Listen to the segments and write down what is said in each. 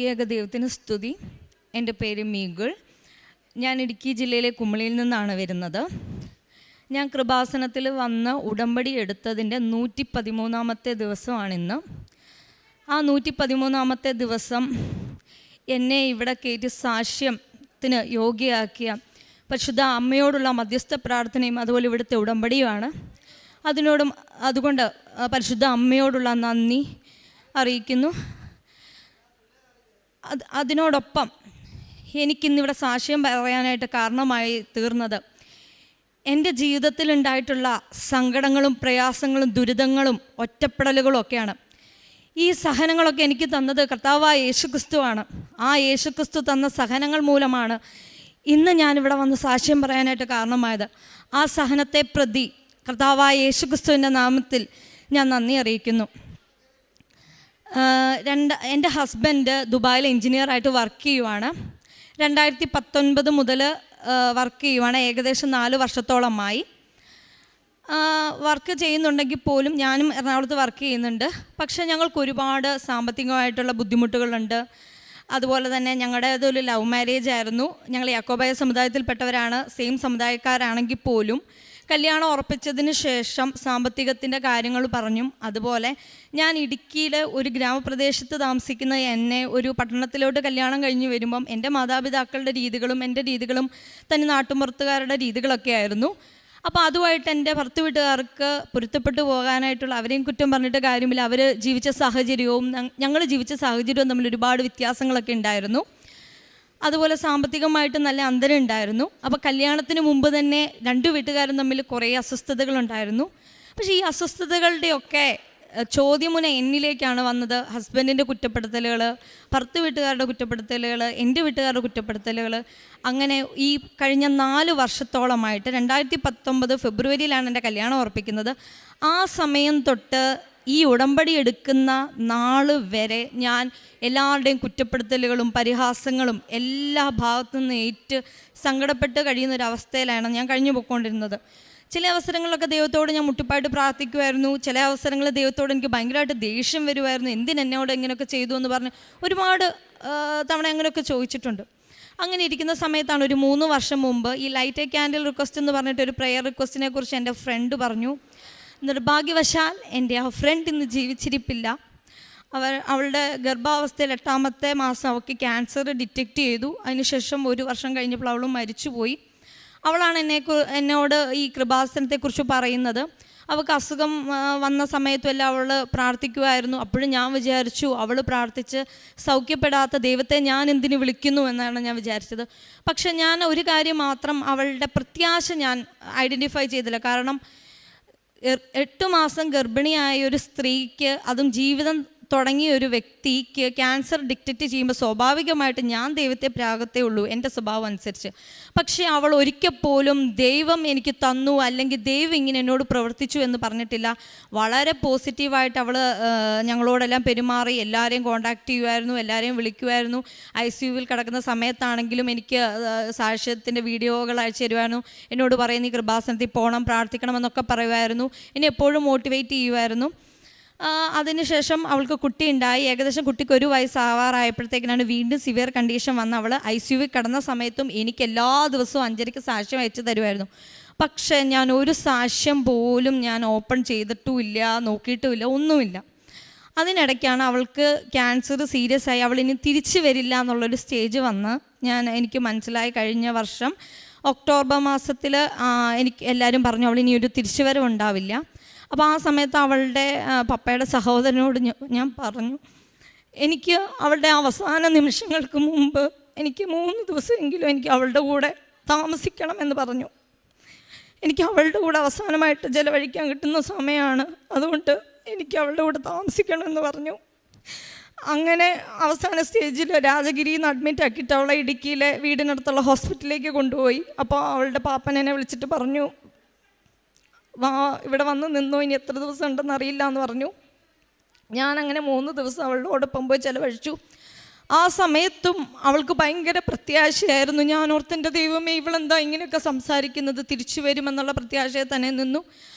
ഏക ദൈവത്തിന് സ്തുതി. എൻ്റെ പേര് മീഗുൾ. ഞാൻ ഇടുക്കി ജില്ലയിലെ കുമളിയിൽ നിന്നാണ് വരുന്നത്. ഞാൻ കൃപാസനത്തിൽ വന്ന് ഉടമ്പടി എടുത്തതിൻ്റെ 113-ാമത്തെ ദിവസമാണിന്ന്. ആ 113-ാമത്തെ ദിവസം എന്നെ ഇവിടെ കയറ്റി സാക്ഷ്യത്തിന് യോഗ്യയാക്കിയ പരിശുദ്ധ അമ്മയോടുള്ള മധ്യസ്ഥ പ്രാർത്ഥനയും അതുപോലെ ഇവിടുത്തെ ഉടമ്പടിയുമാണ്. അതുകൊണ്ട് പരിശുദ്ധ അമ്മയോടുള്ള നന്ദി അറിയിക്കുന്നു. അതിനോടൊപ്പം എനിക്കിന്നിവിടെ സാക്ഷ്യം പറയാനായിട്ട് കാരണമായി തീർന്നത് എൻ്റെ ജീവിതത്തിലുണ്ടായിട്ടുള്ള സങ്കടങ്ങളും പ്രയാസങ്ങളും ദുരിതങ്ങളും ഒറ്റപ്പെടലുകളും ഒക്കെയാണ്. ഈ സഹനങ്ങളൊക്കെ എനിക്ക് തന്നത് കർത്താവായ യേശുക്രിസ്തുവാണ്. ആ യേശുക്രിസ്തു തന്ന സഹനങ്ങൾ മൂലമാണ് ഇന്ന് ഞാനിവിടെ വന്ന് സാക്ഷ്യം പറയാനായിട്ട് കാരണമായത്. ആ സഹനത്തെ പ്രതി കർത്താവായ യേശുക്രിസ്തുവിൻ്റെ നാമത്തിൽ ഞാൻ നന്ദി അറിയിക്കുന്നു. എൻ്റെ ഹസ്ബൻഡ് ദുബായിൽ എൻജിനീയറായിട്ട് വർക്ക് ചെയ്യുവാണ്. 2019 മുതൽ വർക്ക് ചെയ്യുവാണ്. ഏകദേശം 4 വർഷത്തോളമായി വർക്ക് ചെയ്യുന്നുണ്ടെങ്കിൽ പോലും ഞാനും എറണാകുളത്ത് വർക്ക് ചെയ്യുന്നുണ്ട്. പക്ഷേ ഞങ്ങൾക്ക് ഒരുപാട് സാമ്പത്തികമായിട്ടുള്ള ബുദ്ധിമുട്ടുകളുണ്ട്. അതുപോലെ തന്നെ ഞങ്ങളുടേതൊരു ലവ് മാരേജ് ആയിരുന്നു. ഞങ്ങൾ യാക്കോബായ സമുദായത്തിൽപ്പെട്ടവരാണ്. സെയിം സമുദായക്കാരാണെങ്കിൽ പോലും കല്യാണം ഉറപ്പിച്ചതിന് ശേഷം സാമ്പത്തികത്തിൻ്റെ കാര്യങ്ങൾ പറഞ്ഞും അതുപോലെ ഞാൻ ഇടുക്കിയിൽ ഒരു ഗ്രാമപ്രദേശത്ത് താമസിക്കുന്ന എന്നെ ഒരു പട്ടണത്തിലോട്ട് കല്യാണം കഴിഞ്ഞ് വരുമ്പം എൻ്റെ മാതാപിതാക്കളുടെ രീതികളും എൻ്റെ രീതികളും തന്നെ നാട്ടുമ്പുറത്തുകാരുടെ രീതികളൊക്കെ ആയിരുന്നു. അപ്പോൾ അതുമായിട്ട് എൻ്റെ ഭർത്തൃ വീട്ടുകാർക്ക് പൊരുത്തപ്പെട്ടു പോകാനായിട്ടുള്ള അവരെയും കുറ്റം പറഞ്ഞിട്ട് കാര്യമില്ല. അവർ ജീവിച്ച സാഹചര്യവും ഞങ്ങൾ ജീവിച്ച സാഹചര്യവും തമ്മിൽ ഒരുപാട് വ്യത്യാസങ്ങളൊക്കെ ഉണ്ടായിരുന്നു. അതുപോലെ സാമ്പത്തികമായിട്ട് നല്ല അന്തരം ഉണ്ടായിരുന്നു. അപ്പോൾ കല്യാണത്തിന് മുമ്പ് തന്നെ 2 വീട്ടുകാരും തമ്മിൽ കുറേ അസ്വസ്ഥതകളുണ്ടായിരുന്നു. പക്ഷേ ഈ അസ്വസ്ഥതകളുടെയൊക്കെ ചോദ്യമുന എന്നിലേക്കാണ് വന്നത്. ഹസ്ബൻഡിൻ്റെ കുറ്റപ്പെടുത്തലുകൾ, ഭർത്തൃ വീട്ടുകാരുടെ കുറ്റപ്പെടുത്തലുകൾ, എൻ്റെ വീട്ടുകാരുടെ കുറ്റപ്പെടുത്തലുകൾ. അങ്ങനെ ഈ കഴിഞ്ഞ 4 വർഷത്തോളമായിട്ട് 2019 ഫെബ്രുവരിയിലാണ് എൻ്റെ കല്യാണം ഉറപ്പിക്കുന്നത്. ആ സമയം തൊട്ട് ഈ ഉടമ്പടി എടുക്കുന്ന നാൾ വരെ ഞാൻ എല്ലാവരുടെയും കുറ്റപ്പെടുത്തലുകളും പരിഹാസങ്ങളും എല്ലാ ഭാഗത്തു നിന്ന് ഏറ്റ് സങ്കടപ്പെട്ട് കഴിയുന്നൊരവസ്ഥയിലാണ് ഞാൻ കഴിഞ്ഞു പോയിക്കൊണ്ടിരുന്നത്. ചില അവസരങ്ങളിലൊക്കെ ദൈവത്തോട് ഞാൻ മുട്ടിപ്പായിട്ട് പ്രാർത്ഥിക്കുമായിരുന്നു. ചില അവസരങ്ങളിൽ ദൈവത്തോട് എനിക്ക് ഭയങ്കരമായിട്ട് ദേഷ്യം വരുമായിരുന്നു. എന്തിനെന്നോട് ഇങ്ങനെയൊക്കെ ചെയ്തു എന്ന് പറഞ്ഞ് ഒരുപാട് തവണ അങ്ങനെയൊക്കെ ചോദിച്ചിട്ടുണ്ട്. അങ്ങനെ ഇരിക്കുന്ന സമയത്താണ് ഒരു 3 വർഷം മുമ്പ് ഈ ലൈറ്റ് എ ക്യാൻഡിൽ റിക്വസ്റ്റ് എന്ന് പറഞ്ഞിട്ട് ഒരു പ്രെയർ റിക്വസ്റ്റിനെ കുറിച്ച് എൻ്റെ ഫ്രണ്ട് പറഞ്ഞു. നിർഭാഗ്യവശാൽ എൻ്റെ ആ ഫ്രണ്ട് ഇന്ന് ജീവിച്ചിരിപ്പില്ല. അവളുടെ ഗർഭാവസ്ഥയിൽ 8ാമത്തെ മാസം അവൾക്ക് ക്യാൻസർ ഡിറ്റക്റ്റ് ചെയ്തു. അതിനുശേഷം 1 വർഷം കഴിഞ്ഞപ്പോൾ അവളും മരിച്ചുപോയി. അവളാണ് എന്നോട് ഈ കൃപാസനത്തെക്കുറിച്ച് പറയുന്നത്. അവൾക്ക് അസുഖം വന്ന സമയത്തുമെല്ലാം അവൾ പ്രാർത്ഥിക്കുമായിരുന്നു. അപ്പോഴും ഞാൻ വിചാരിച്ചു അവൾ പ്രാർത്ഥിച്ച് സൗഖ്യപ്പെടാത്ത ദൈവത്തെ ഞാൻ എന്തിനു വിളിക്കുന്നു എന്നാണ് ഞാൻ വിചാരിച്ചത്. പക്ഷെ ഞാൻ ഒരു കാര്യം മാത്രം അവളുടെ പ്രത്യാശ ഞാൻ ഐഡൻറ്റിഫൈ ചെയ്തില്ല. കാരണം 8 മാസം ഗർഭിണിയായ ഒരു സ്ത്രീക്ക്, അതും ജീവിതം തുടങ്ങിയ ഒരു വ്യക്തിക്ക് ക്യാൻസർ ഡിറ്റക്റ്റ് ചെയ്യുമ്പോൾ സ്വാഭാവികമായിട്ട് ഞാൻ ദൈവത്തെ പ്രാഗത്തേ ഉള്ളൂ എൻ്റെ സ്വഭാവം അനുസരിച്ച്. പക്ഷേ അവൾ ഒരിക്കൽ പോലും ദൈവം എനിക്ക് തന്നു അല്ലെങ്കിൽ ദൈവം ഇങ്ങനെ എന്നോട് പ്രവർത്തിച്ചു എന്ന് പറഞ്ഞിട്ടില്ല. വളരെ പോസിറ്റീവായിട്ട് അവൾ ഞങ്ങളോടെല്ലാം പെരുമാറി. എല്ലാവരെയും കോൺടാക്റ്റ് ചെയ്യുമായിരുന്നു, എല്ലാവരെയും വിളിക്കുമായിരുന്നു. ICUവിൽ കിടക്കുന്ന സമയത്താണെങ്കിലും എനിക്ക് സാക്ഷ്യത്തിൻ്റെ വീഡിയോകൾ അയച്ചു തരുമായിരുന്നു. എന്നോട് പറയും നീ കൃപാസനത്തിൽ പോകണം, പ്രാർത്ഥിക്കണമെന്നൊക്കെ പറയുമായിരുന്നു. എന്നെ എപ്പോഴും മോട്ടിവേറ്റ് ചെയ്യുമായിരുന്നു. അതിനുശേഷം അവൾക്ക് കുട്ടി ഉണ്ടായി. ഏകദേശം കുട്ടിക്ക് 1 വയസ്സാവാറായപ്പോഴത്തേക്കിനാണ് വീണ്ടും സിവിയർ കണ്ടീഷൻ വന്ന് അവൾ ICUവിൽ കിടന്ന സമയത്തും എനിക്ക് എല്ലാ ദിവസവും 5:30 സാക്ഷ്യം അയച്ചു തരുമായിരുന്നു. പക്ഷേ ഞാൻ ഒരു സാക്ഷ്യം പോലും ഞാൻ ഓപ്പൺ ചെയ്തിട്ടുമില്ല, നോക്കിയിട്ടുമില്ല, ഒന്നുമില്ല. അതിനിടയ്ക്കാണ് അവൾക്ക് ക്യാൻസർ സീരിയസ് ആയി. അവളിനി തിരിച്ചു വരില്ല എന്നുള്ളൊരു സ്റ്റേജ് വന്ന് എനിക്ക് മനസ്സിലായി. കഴിഞ്ഞ വർഷം ഒക്ടോബർ മാസത്തിൽ എനിക്ക് എല്ലാവരും പറഞ്ഞു അവളിനി ഒരു തിരിച്ചുവരവ് ഉണ്ടാവില്ല. അപ്പോൾ ആ സമയത്ത് അവളുടെ പപ്പയുടെ സഹോദരനോട് ഞാൻ പറഞ്ഞു, എനിക്ക് അവളുടെ അവസാന നിമിഷങ്ങൾക്ക് മുമ്പ് എനിക്ക് 3 ദിവസമെങ്കിലും എനിക്ക് അവളുടെ കൂടെ താമസിക്കണമെന്ന് പറഞ്ഞു. എനിക്ക് അവളുടെ കൂടെ അവസാനമായിട്ട് ചിലവഴിക്കാൻ കിട്ടുന്ന സമയമാണ്, അതുകൊണ്ട് എനിക്ക് അവളുടെ കൂടെ താമസിക്കണമെന്ന് പറഞ്ഞു. അങ്ങനെ അവസാന സ്റ്റേജിൽ രാജഗിരിയിൽ നിന്ന് അഡ്മിറ്റ് ആക്കിയിട്ട് അവളെ ഇടുക്കിയിലെ വീടിനടുത്തുള്ള ഹോസ്പിറ്റലിലേക്ക് കൊണ്ടുപോയി. അപ്പോൾ അവളുടെ പാപ്പൻ എന്നെ വിളിച്ചിട്ട് പറഞ്ഞു, ഇവിടെ വന്ന് നിന്നോ, ഇനി എത്ര ദിവസം ഉണ്ടെന്ന് അറിയില്ല എന്ന് പറഞ്ഞു. ഞാനങ്ങനെ 3 ദിവസം അവളോടൊപ്പം പോയി ചിലവഴിച്ചു. ആ സമയത്തും അവൾക്ക് ഭയങ്കര പ്രത്യാശയായിരുന്നു. ഞാൻ ഓർത്തെൻ്റെ ദൈവമേ, ഇവളെന്താ ഇങ്ങനെയൊക്കെ സംസാരിക്കുന്നത്, തിരിച്ചു വരുമെന്നുള്ള പ്രത്യാശയെ തന്നെ നിന്നു.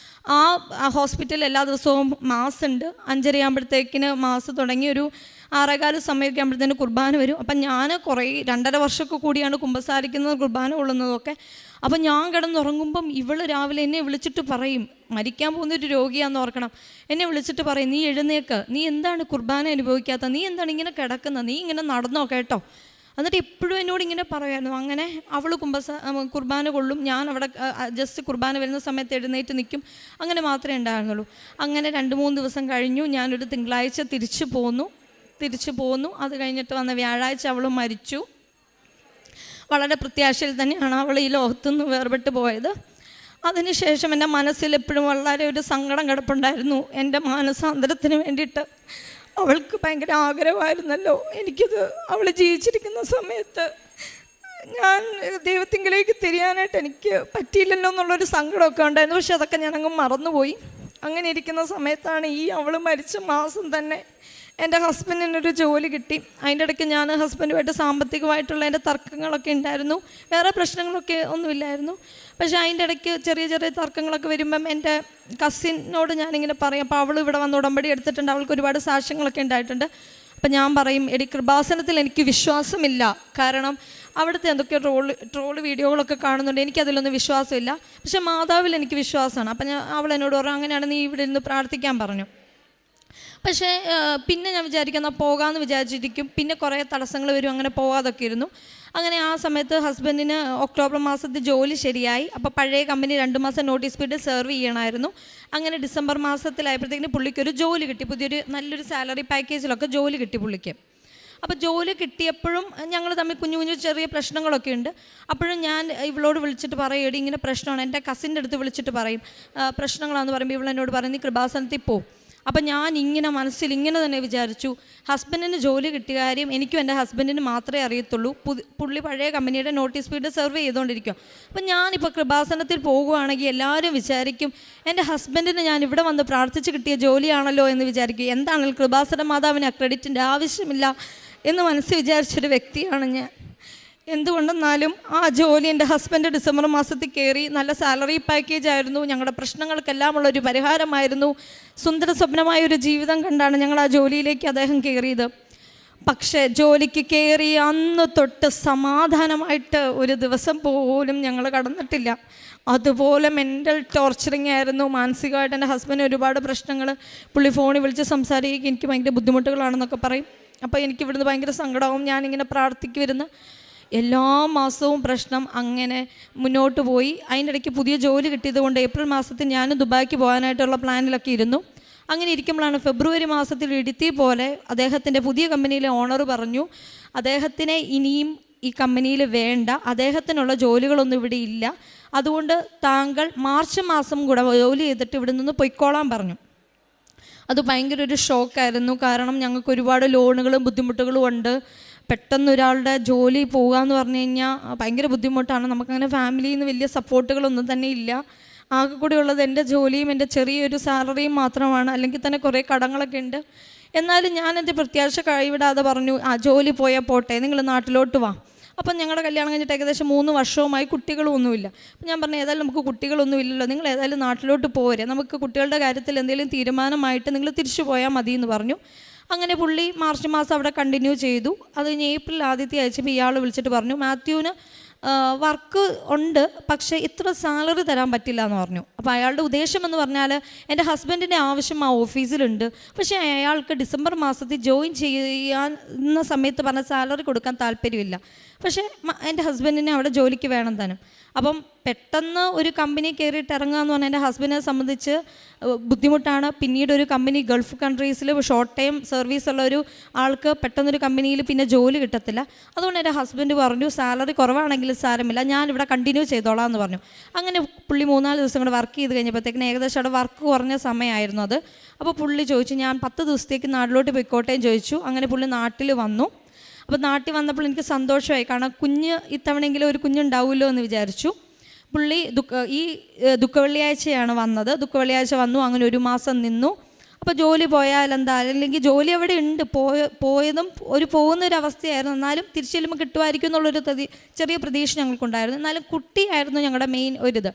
ആ ഹോസ്പിറ്റലിൽ എല്ലാ ദിവസവും മാസ് ഉണ്ട്. 5:30 മാസ് തുടങ്ങി ഒരു 6:15 സമയമൊക്കെ ആകുമ്പോഴത്തേന് കുർബാന വരും. അപ്പം ഞാൻ കുറേ 2.5 വർഷമൊക്കെ കൂടിയാണ് കുമ്പസാരിക്കുന്നത്, കുർബാന കൊള്ളുന്നതൊക്കെ. അപ്പം ഞാൻ കിടന്നുറങ്ങുമ്പം ഇവൾ രാവിലെ എന്നെ വിളിച്ചിട്ട് പറയും, മരിക്കാൻ പോകുന്നൊരു രോഗിയാണെന്ന് ഓർക്കണം, എന്നെ വിളിച്ചിട്ട് പറയും, നീ എഴുന്നേക്ക്, നീ എന്താണ് കുർബാന അനുഭവിക്കാത്ത, നീ എന്താണ് ഇങ്ങനെ കിടക്കുന്നത്, നീ ഇങ്ങനെ നടന്നോ കേട്ടോ. എന്നിട്ട് എപ്പോഴും എന്നോട് ഇങ്ങനെ പറയുമായിരുന്നു. അങ്ങനെ അവൾ കുർബാന കൊള്ളും, ഞാൻ അവിടെ ജസ്റ്റ് കുർബാന വരുന്ന സമയത്ത് എഴുന്നേറ്റ് നിൽക്കും, അങ്ങനെ മാത്രമേ ഉണ്ടായിരുന്നുള്ളൂ. അങ്ങനെ 2-3 ദിവസം കഴിഞ്ഞു. ഞാനൊരു തിങ്കളാഴ്ച തിരിച്ചു പോന്നു. അത് കഴിഞ്ഞിട്ട് വന്ന വ്യാഴാഴ്ച അവൾ മരിച്ചു. വളരെ പ്രത്യാശയിൽ തന്നെയാണ് അവൾ ഈ ലോകത്തുനിന്ന് വേർപെട്ട് പോയത്. അതിനുശേഷം എൻ്റെ മനസ്സിൽ എപ്പോഴും വളരെ ഒരു സങ്കടം കിടപ്പുണ്ടായിരുന്നു. എൻ്റെ മാനസാന്തരത്തിന് വേണ്ടിയിട്ട് അവൾക്ക് ഭയങ്കര ആഗ്രഹമായിരുന്നല്ലോ എനിക്കത്. അവൾ ജീവിച്ചിരിക്കുന്ന സമയത്ത് ഞാൻ ദൈവത്തിങ്കിലേക്ക് തിരിയാനായിട്ട് എനിക്ക് പറ്റിയില്ലല്ലോ എന്നുള്ളൊരു സങ്കടമൊക്കെ ഉണ്ടായിരുന്നു. പക്ഷെ അതൊക്കെ ഞാനങ്ങ് മറന്നുപോയി. അങ്ങനെ ഇരിക്കുന്ന സമയത്താണ് അവൾ മരിച്ച മാസം തന്നെ എൻ്റെ ഹസ്ബൻഡിനൊരു ജോലി കിട്ടി. അതിൻ്റെ ഇടയ്ക്ക് ഞാൻ ഹസ്ബൻഡുമായിട്ട് സാമ്പത്തികമായിട്ടുള്ള എൻ്റെ തർക്കങ്ങളൊക്കെ ഉണ്ടായിരുന്നു. വേറെ പ്രശ്നങ്ങളൊക്കെ ഒന്നുമില്ലായിരുന്നു. പക്ഷേ അതിൻ്റെ ഇടയ്ക്ക് ചെറിയ ചെറിയ തർക്കങ്ങളൊക്കെ വരുമ്പം എൻ്റെ കസിനോട് ഞാനിങ്ങനെ പറയും. അപ്പോൾ അവൾ ഇവിടെ വന്ന് ഉടമ്പടി എടുത്തിട്ടുണ്ട്, അവൾക്ക് ഒരുപാട് സാക്ഷ്യങ്ങളൊക്കെ ഉണ്ടായിട്ടുണ്ട്. അപ്പം ഞാൻ പറയും, എടി കൃപാസനത്തിൽ എനിക്ക് വിശ്വാസമില്ല, കാരണം അവിടുത്തെ എന്തൊക്കെ ട്രോള് വീഡിയോകളൊക്കെ കാണുന്നുണ്ട്, എനിക്കതിലൊന്നും വിശ്വാസമില്ല. പക്ഷേ മാതാവിൽ എനിക്ക് വിശ്വാസമാണ്. അപ്പം അവൾ എന്നോട് പറഞ്ഞു, അങ്ങനെയാണ് നീ ഇവിടെ ഇരുന്ന് പ്രാർത്ഥിക്കാൻ പറഞ്ഞു. പക്ഷേ പിന്നെ ഞാൻ വിചാരിക്കുന്ന പോകാമെന്ന് വിചാരിച്ചിരിക്കും. പിന്നെ കുറേ തടസ്സങ്ങൾ വരും, അങ്ങനെ പോകാതൊക്കെ ഇരുന്നു. അങ്ങനെ ആ സമയത്ത് ഹസ്ബൻഡിന് ഒക്ടോബർ മാസത്തിൽ ജോലി ശരിയായി. അപ്പോൾ പഴയ കമ്പനി 2 മാസം നോട്ടീസ് പീരീഡ് സെർവ് ചെയ്യണമായിരുന്നു. അങ്ങനെ ഡിസംബർ മാസത്തിലായപ്പോഴത്തേക്കിന് പുള്ളിക്കൊരു ജോലി കിട്ടി, പുതിയൊരു നല്ലൊരു സാലറി പാക്കേജിലൊക്കെ ജോലി കിട്ടി പുള്ളിക്ക്. അപ്പോൾ ജോലി കിട്ടിയപ്പോഴും ഞങ്ങൾ തമ്മിൽ കുഞ്ഞു ചെറിയ പ്രശ്നങ്ങളൊക്കെ ഉണ്ട്. അപ്പോഴും ഞാൻ ഇവളോട് വിളിച്ചിട്ട് പറയും, എടി ഇങ്ങനെ പ്രശ്നമാണ്. എൻ്റെ കസിൻ്റെ അടുത്ത് വിളിച്ചിട്ട് പറയും പ്രശ്നങ്ങളാണെന്ന് പറയുമ്പോൾ ഇവളെന്നോട് പറയും, നീ കൃപാസനത്തിൽ പോ. അപ്പം ഞാൻ ഇങ്ങനെ മനസ്സിൽ ഇങ്ങനെ തന്നെ വിചാരിച്ചു, ഹസ്ബൻഡിന് ജോലി കിട്ടിയ കാര്യം എനിക്കും എൻ്റെ ഹസ്ബൻഡിന് മാത്രമേ അറിയത്തുള്ളൂ. പുള്ളി പഴയ കമ്പനിയുടെ നോട്ടീസ് പീരീഡ് സെർവ് ചെയ്തുകൊണ്ടിരിക്കും. അപ്പം ഞാനിപ്പോൾ കൃപാസനത്തിൽ പോകുകയാണെങ്കിൽ എല്ലാവരും വിചാരിക്കും എൻ്റെ ഹസ്ബൻഡിന് ഞാൻ ഇവിടെ വന്ന് പ്രാർത്ഥിച്ച് കിട്ടിയ ജോലിയാണല്ലോ എന്ന് വിചാരിക്കും. എന്താണെങ്കിലും കൃപാസന മാതാവിന് ക്രെഡിറ്റിൻ്റെ ആവശ്യമില്ല എന്ന് മനസ്സിൽ വിചാരിച്ചൊരു വ്യക്തിയാണ് ഞാൻ. എന്തുകൊണ്ടെന്നാലും ആ ജോലി എൻ്റെ ഹസ്ബൻഡ് ഡിസംബർ മാസത്തിൽ കയറി. നല്ല സാലറി പാക്കേജ് ആയിരുന്നു, ഞങ്ങളുടെ പ്രശ്നങ്ങൾക്കെല്ലാം ഉള്ളൊരു പരിഹാരമായിരുന്നു. സുന്ദര സ്വപ്നമായൊരു ജീവിതം കണ്ടാണ് ഞങ്ങൾ ആ ജോലിയിലേക്ക് അദ്ദേഹം കയറിയത്. പക്ഷേ ജോലിക്ക് കയറി അന്ന് തൊട്ട് സമാധാനമായിട്ട് ഒരു ദിവസം പോലും ഞങ്ങൾ കടന്നിട്ടില്ല. അതുപോലെ മെൻ്റൽ ടോർച്ചറിങ് ആയിരുന്നു. മാനസികമായിട്ട് എൻ്റെ ഹസ്ബൻഡ് ഒരുപാട് പ്രശ്നങ്ങൾ, പുള്ളി ഫോണിൽ വിളിച്ച് സംസാരിക്കുക എനിക്ക് ഭയങ്കര ബുദ്ധിമുട്ടുകളാണെന്നൊക്കെ പറയും. അപ്പോൾ എനിക്ക് ഇവിടുന്ന് ഭയങ്കര സങ്കടവും. ഞാനിങ്ങനെ പ്രാർത്ഥിക്കുവരുന്ന എല്ലാ മാസവും പ്രശ്നം. അങ്ങനെ മുന്നോട്ട് പോയി. അതിൻ്റെ ഇടയ്ക്ക് പുതിയ ജോലി കിട്ടിയത് കൊണ്ട് ഏപ്രിൽ മാസത്തിൽ ഞാൻ ദുബായിക്ക് പോകാനായിട്ടുള്ള പ്ലാനിലൊക്കെ ഇരുന്നു. അങ്ങനെ ഇരിക്കുമ്പോഴാണ് ഫെബ്രുവരി മാസത്തിൽ ഇടുത്തി പോലെ അദ്ദേഹത്തിൻ്റെ പുതിയ കമ്പനിയിലെ ഓണർ പറഞ്ഞു, അദ്ദേഹത്തിനെ ഇനിയും ഈ കമ്പനിയിൽ വേണ്ട, അദ്ദേഹത്തിനുള്ള ജോലികളൊന്നും ഇവിടെ ഇല്ല, അതുകൊണ്ട് താങ്കൾ മാർച്ച് മാസം കൂടെ ജോലി ചെയ്തിട്ട് ഇവിടെ നിന്ന് പൊയ്ക്കോളാൻ പറഞ്ഞു. അത് ഭയങ്കര ഒരു ഷോക്കായിരുന്നു. കാരണം ഞങ്ങൾക്ക് ഒരുപാട് ലോണുകളും ബുദ്ധിമുട്ടുകളും ഉണ്ട്. പെട്ടെന്ന് ഒരാളുടെ ജോലി പോകുക എന്ന് പറഞ്ഞു കഴിഞ്ഞാൽ ഭയങ്കര ബുദ്ധിമുട്ടാണ്. നമുക്കങ്ങനെ ഫാമിലിയിൽ നിന്ന് വലിയ സപ്പോർട്ടുകളൊന്നും തന്നെ ഇല്ല. ആകെ കൂടി ഉള്ളത് എൻ്റെ ജോലിയും എൻ്റെ ചെറിയൊരു സാലറിയും മാത്രമാണ്. അല്ലെങ്കിൽ തന്നെ കുറേ കടങ്ങളൊക്കെ ഉണ്ട്. എന്നാലും ഞാൻ എൻ്റെ പ്രത്യാശ കൈവിടാതെ പറഞ്ഞു, ജോലി പോയാൽ പോട്ടെ, നിങ്ങൾ നാട്ടിലോട്ട് വാ. അപ്പം ഞങ്ങളുടെ കല്യാണം കഴിഞ്ഞിട്ട് ഏകദേശം 3 വർഷവുമായി കുട്ടികളൊന്നുമില്ല. അപ്പം ഞാൻ പറഞ്ഞു, ഏതായാലും നമുക്ക് കുട്ടികളൊന്നും ഇല്ലല്ലോ, നിങ്ങൾ ഏതായാലും നാട്ടിലോട്ട് പോരെ, നമുക്ക് കുട്ടികളുടെ കാര്യത്തിൽ എന്തെങ്കിലും തീരുമാനമായിട്ട് നിങ്ങൾ തിരിച്ചു പോയാൽ മതി എന്ന് പറഞ്ഞു. അങ്ങനെ പുള്ളി മാർച്ച് മാസം അവിടെ കണ്ടിന്യൂ ചെയ്തു. അത് കഴിഞ്ഞ് ഏപ്രിൽ ആദ്യത്തെ ആഴ്ച ഇയാൾ വിളിച്ചിട്ട് പറഞ്ഞു, മാത്യുവിന് വർക്ക് ഉണ്ട്, പക്ഷേ ഇത്ര സാലറി തരാൻ പറ്റില്ല എന്ന് പറഞ്ഞു. അപ്പോൾ അയാളുടെ ഉദ്ദേശം എന്ന് പറഞ്ഞാൽ എൻ്റെ ഹസ്ബൻഡിൻ്റെ ആവശ്യം ആ ഓഫീസിലുണ്ട്, പക്ഷേ അയാൾക്ക് ഡിസംബർ മാസത്തിൽ ജോയിൻ ചെയ്യാൻ സമയത്ത് പറഞ്ഞ സാലറി കൊടുക്കാൻ താല്പര്യമില്ല. പക്ഷേ എൻ്റെ ഹസ്ബൻഡിനെ അവിടെ ജോലിക്ക് വേണം താനും. അപ്പം പെട്ടെന്ന് ഒരു കമ്പനി കയറിയിട്ട് ഇറങ്ങുക എന്ന് പറഞ്ഞാൽ എൻ്റെ ഹസ്ബൻഡിനെ സംബന്ധിച്ച് ബുദ്ധിമുട്ടാണ്. പിന്നീട് ഒരു കമ്പനി ഗൾഫ് കൺട്രീസിൽ ഷോർട്ട് ടൈം സർവീസ് ഉള്ള ഒരു ആൾക്ക് പെട്ടെന്നൊരു കമ്പനിയിൽ പിന്നെ ജോലി കിട്ടത്തില്ല. അതുകൊണ്ട് എൻ്റെ ഹസ്ബൻഡ് പറഞ്ഞു, സാലറി കുറവാണെങ്കിലും സാരമില്ല, ഞാനിവിടെ കണ്ടിന്യൂ ചെയ്തോളാം എന്ന് പറഞ്ഞു. അങ്ങനെ പുള്ളി 3-4 ദിവസം കൂടെ വർക്ക് ചെയ്ത് കഴിഞ്ഞപ്പോഴത്തേക്കിന് ഏകദേശം അവിടെ വർക്ക് കുറഞ്ഞ സമയമായിരുന്നു അത്. അപ്പോൾ പുള്ളി ചോദിച്ചു, ഞാൻ 10 ദിവസത്തേക്ക് നാട്ടിലോട്ട് പോയിക്കോട്ടേന്ന് ചോദിച്ചു. അങ്ങനെ പുള്ളി നാട്ടിൽ വന്നു. അപ്പോൾ നാട്ടിൽ വന്നപ്പോൾ എനിക്ക് സന്തോഷമായി, കാരണം ഇത്തവണയെങ്കിലും ഒരു കുഞ്ഞുണ്ടാവുമല്ലോ എന്ന് വിചാരിച്ചു. പുള്ളി ഈ ദുഃഖവെള്ളിയാഴ്ചയാണ് വന്നത്. ദുഃഖവെള്ളിയാഴ്ച വന്നു. അങ്ങനെ 1 മാസം നിന്നു. അപ്പോൾ ജോലി പോയാൽ എന്താ, അല്ലെങ്കിൽ ജോലി അവിടെ ഉണ്ട്, പോയതും പോകുന്നൊരവസ്ഥയായിരുന്നു. എന്നാലും തിരിച്ചു ചെല്ലുമ്പോൾ കിട്ടുമായിരിക്കും എന്നുള്ളൊരു ചെറിയ പ്രതീക്ഷ ഞങ്ങൾക്കുണ്ടായിരുന്നു. എന്നാലും കുട്ടിയായിരുന്നു ഞങ്ങളുടെ മെയിൻ ഒരിത്.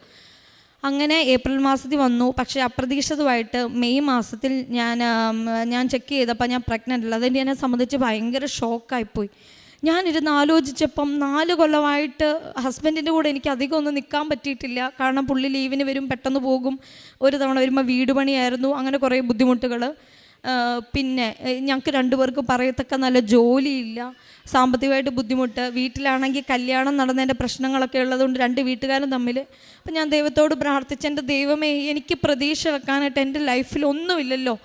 അങ്ങനെ ഏപ്രിൽ മാസത്തിൽ വന്നു. പക്ഷേ അപ്രതീക്ഷിതമായിട്ട് മെയ് മാസത്തിൽ ഞാൻ ചെക്ക് ചെയ്തപ്പോൾ ഞാൻ പ്രഗ്നൻ്റ് അല്ല. അതെൻ്റെ എന്നെ സംബന്ധിച്ച് ഭയങ്കര ഷോക്കായിപ്പോയി. ഞാനിരുന്ന് ആലോചിച്ചപ്പം 4 കൊല്ലമായിട്ട് ഹസ്ബൻഡിൻ്റെ കൂടെ എനിക്ക് അധികം ഒന്നും നിൽക്കാൻ പറ്റിയിട്ടില്ല. കാരണം പുള്ളി ലീവിന് വരും, പെട്ടെന്ന് പോകും. ഒരു തവണ വരുമ്പോൾ വീട് പണിയായിരുന്നു, അങ്ങനെ കുറേ ബുദ്ധിമുട്ടുകൾ. പിന്നെ ഞങ്ങൾക്ക് 2 പേർക്ക് പറയത്തക്ക നല്ല ജോലിയില്ല, സാമ്പത്തികമായിട്ട് ബുദ്ധിമുട്ട്. വീട്ടിലാണെങ്കിൽ കല്യാണം നടന്നതിൻ്റെ പ്രശ്നങ്ങളൊക്കെ ഉള്ളതുകൊണ്ട് 2 വീട്ടുകാരും തമ്മിൽ. അപ്പം ഞാൻ ദൈവത്തോട് പ്രാർത്ഥിച്ച, എൻ്റെ ദൈവമേ, എനിക്ക് പ്രതീക്ഷ വെക്കാനായിട്ട് എൻ്റെ ലൈഫിൽ ഒന്നുമില്ലല്ലോ,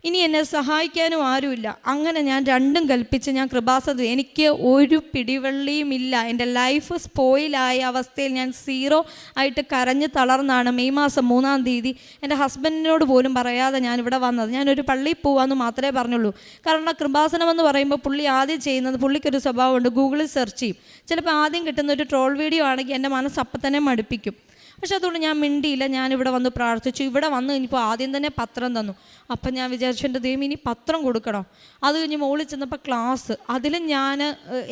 ഇനി എന്നെ സഹായിക്കാനും ആരുമില്ല. അങ്ങനെ ഞാൻ 2ഉം കൽപ്പിച്ച് ഞാൻ കൃപാസനത്തിൽ, എനിക്ക് ഒരു പിടിവള്ളിയും ഇല്ല, എൻ്റെ ലൈഫ് സ്പോയിലായ അവസ്ഥയിൽ ഞാൻ 0 ആയിട്ട് കരഞ്ഞ് തളർന്നാണ് മെയ് മാസം 3-ാം തീയതി എൻ്റെ ഹസ്ബൻഡിനോട് പോലും പറയാതെ ഞാൻ ഇവിടെ വന്നത്. ഞാനൊരു പള്ളിയിൽ പോകാമെന്ന് മാത്രമേ പറഞ്ഞുള്ളൂ. കാരണം കൃപാസനം എന്ന് പറയുമ്പോൾ പുള്ളി ആദ്യം ചെയ്യുന്നത്, പുള്ളിക്കൊരു സ്വഭാവമുണ്ട്, ഗൂഗിളിൽ സെർച്ച് ചെയ്യും. ചിലപ്പോൾ ആദ്യം കിട്ടുന്ന ഒരു ട്രോൾ വീഡിയോ ആണെങ്കിൽ എൻ്റെ മനസ്സ് അപ്പം തന്നെ മടുപ്പിക്കും. പക്ഷെ അതുകൊണ്ട് ഞാൻ മിണ്ടിയില്ല. ഞാനിവിടെ വന്ന് പ്രാർത്ഥിച്ചു. ഇവിടെ വന്ന് ഇനിയിപ്പോൾ ആദ്യം തന്നെ പത്രം തന്നു. അപ്പം ഞാൻ വിചാരിച്ചു, എൻ്റെ ദൈവം ഇനി പത്രം കൊടുക്കണം. അത് കഴിഞ്ഞ് മുകളിൽ ചെന്നപ്പോൾ ക്ലാസ്, അതിലും ഞാൻ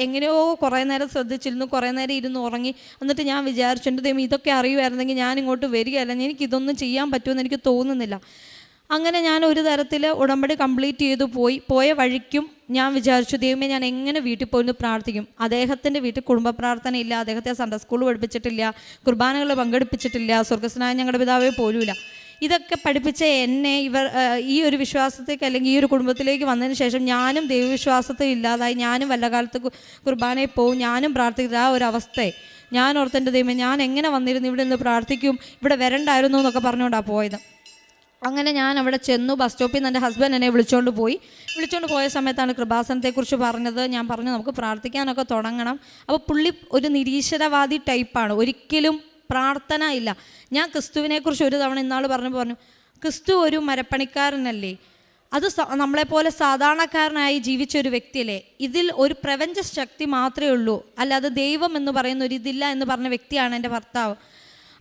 എങ്ങനെയോ കുറേ നേരം ശ്രദ്ധിച്ചിരുന്നു, കുറേ നേരം ഇരുന്ന് ഉറങ്ങി. എന്നിട്ട് ഞാൻ വിചാരിച്ചു, എൻ്റെ ദൈവം ഇതൊക്കെ അറിയുമായിരുന്നെങ്കിൽ ഞാൻ ഇങ്ങോട്ട് വരികയല്ല, എനിക്കിതൊന്നും ചെയ്യാൻ പറ്റുമെന്ന് എനിക്ക് തോന്നുന്നില്ല. അങ്ങനെ ഞാൻ ഒരു തരത്തിൽ ഉടമ്പടി കംപ്ലീറ്റ് ചെയ്തു പോയ വഴിക്കും ഞാൻ വിചാരിച്ചു, ദൈവമേ, ഞാൻ എങ്ങനെ വീട്ടിൽ പോയി പ്രാർത്ഥിക്കും? അദ്ദേഹത്തിൻ്റെ വീട്ടിൽ കുടുംബ പ്രാർത്ഥന ഇല്ല, അദ്ദേഹത്തെ സൺഡേ സ്കൂൾ പഠിപ്പിച്ചിട്ടില്ല, കുർബാനകൾ പങ്കെടുപ്പിച്ചിട്ടില്ല, സ്വർഗ്ഗസ്നായ ഞങ്ങളുടെ പിതാവേ പോലുമില്ല. ഇതൊക്കെ പഠിപ്പിച്ച എന്നെ ഈ ഒരു വിശ്വാസത്തേക്ക് അല്ലെങ്കിൽ ഈ ഒരു കുടുംബത്തിലേക്ക് വന്നതിന് ശേഷം ഞാനും ദൈവവിശ്വാസത്തിൽ ഇല്ലാതായി. ഞാനും വല്ല കാലത്ത് കുർബാനയിൽ പോവും, ഞാനും പ്രാർത്ഥിക്കുന്ന ആ ഒരു അവസ്ഥയെ ഞാൻ ഓർത്തെൻ്റെ ദൈവമേ, ഞാൻ എങ്ങനെ വന്നിരുന്നു ഇവിടെ നിന്ന് പ്രാർത്ഥിക്കും, ഇവിടെ വരണ്ടായിരുന്നു എന്നൊക്കെ പറഞ്ഞുകൊണ്ടാണ് പോയത്. അങ്ങനെ ഞാൻ അവിടെ ചെന്നു. ബസ് സ്റ്റോപ്പിൽ നിന്ന് എൻ്റെ ഹസ്ബൻഡ് എന്നെ വിളിച്ചുകൊണ്ട് പോയ സമയത്താണ് കൃപാസനത്തെക്കുറിച്ച് പറഞ്ഞത്. ഞാൻ പറഞ്ഞു, നമുക്ക് പ്രാർത്ഥിക്കാനൊക്കെ തുടങ്ങണം. അപ്പോൾ പുള്ളി ഒരു നിരീശ്വരവാദി ടൈപ്പാണ്, ഒരിക്കലും പ്രാർത്ഥന ഇല്ല. ഞാൻ ക്രിസ്തുവിനെക്കുറിച്ച് ഒരു തവണ ഇന്നാൾ പറഞ്ഞു, ക്രിസ്തു ഒരു മരപ്പണിക്കാരനല്ലേ, അത് നമ്മളെപ്പോലെ സാധാരണക്കാരനായി ജീവിച്ച ഒരു വ്യക്തിയല്ലേ, ഇതിൽ ഒരു പ്രപഞ്ച ശക്തി മാത്രമേ ഉള്ളൂ, അല്ലാതെ ദൈവം എന്ന് പറയുന്ന ഒരു ഇതില്ല എന്ന് പറഞ്ഞ വ്യക്തിയാണ് എൻ്റെ ഭർത്താവ്.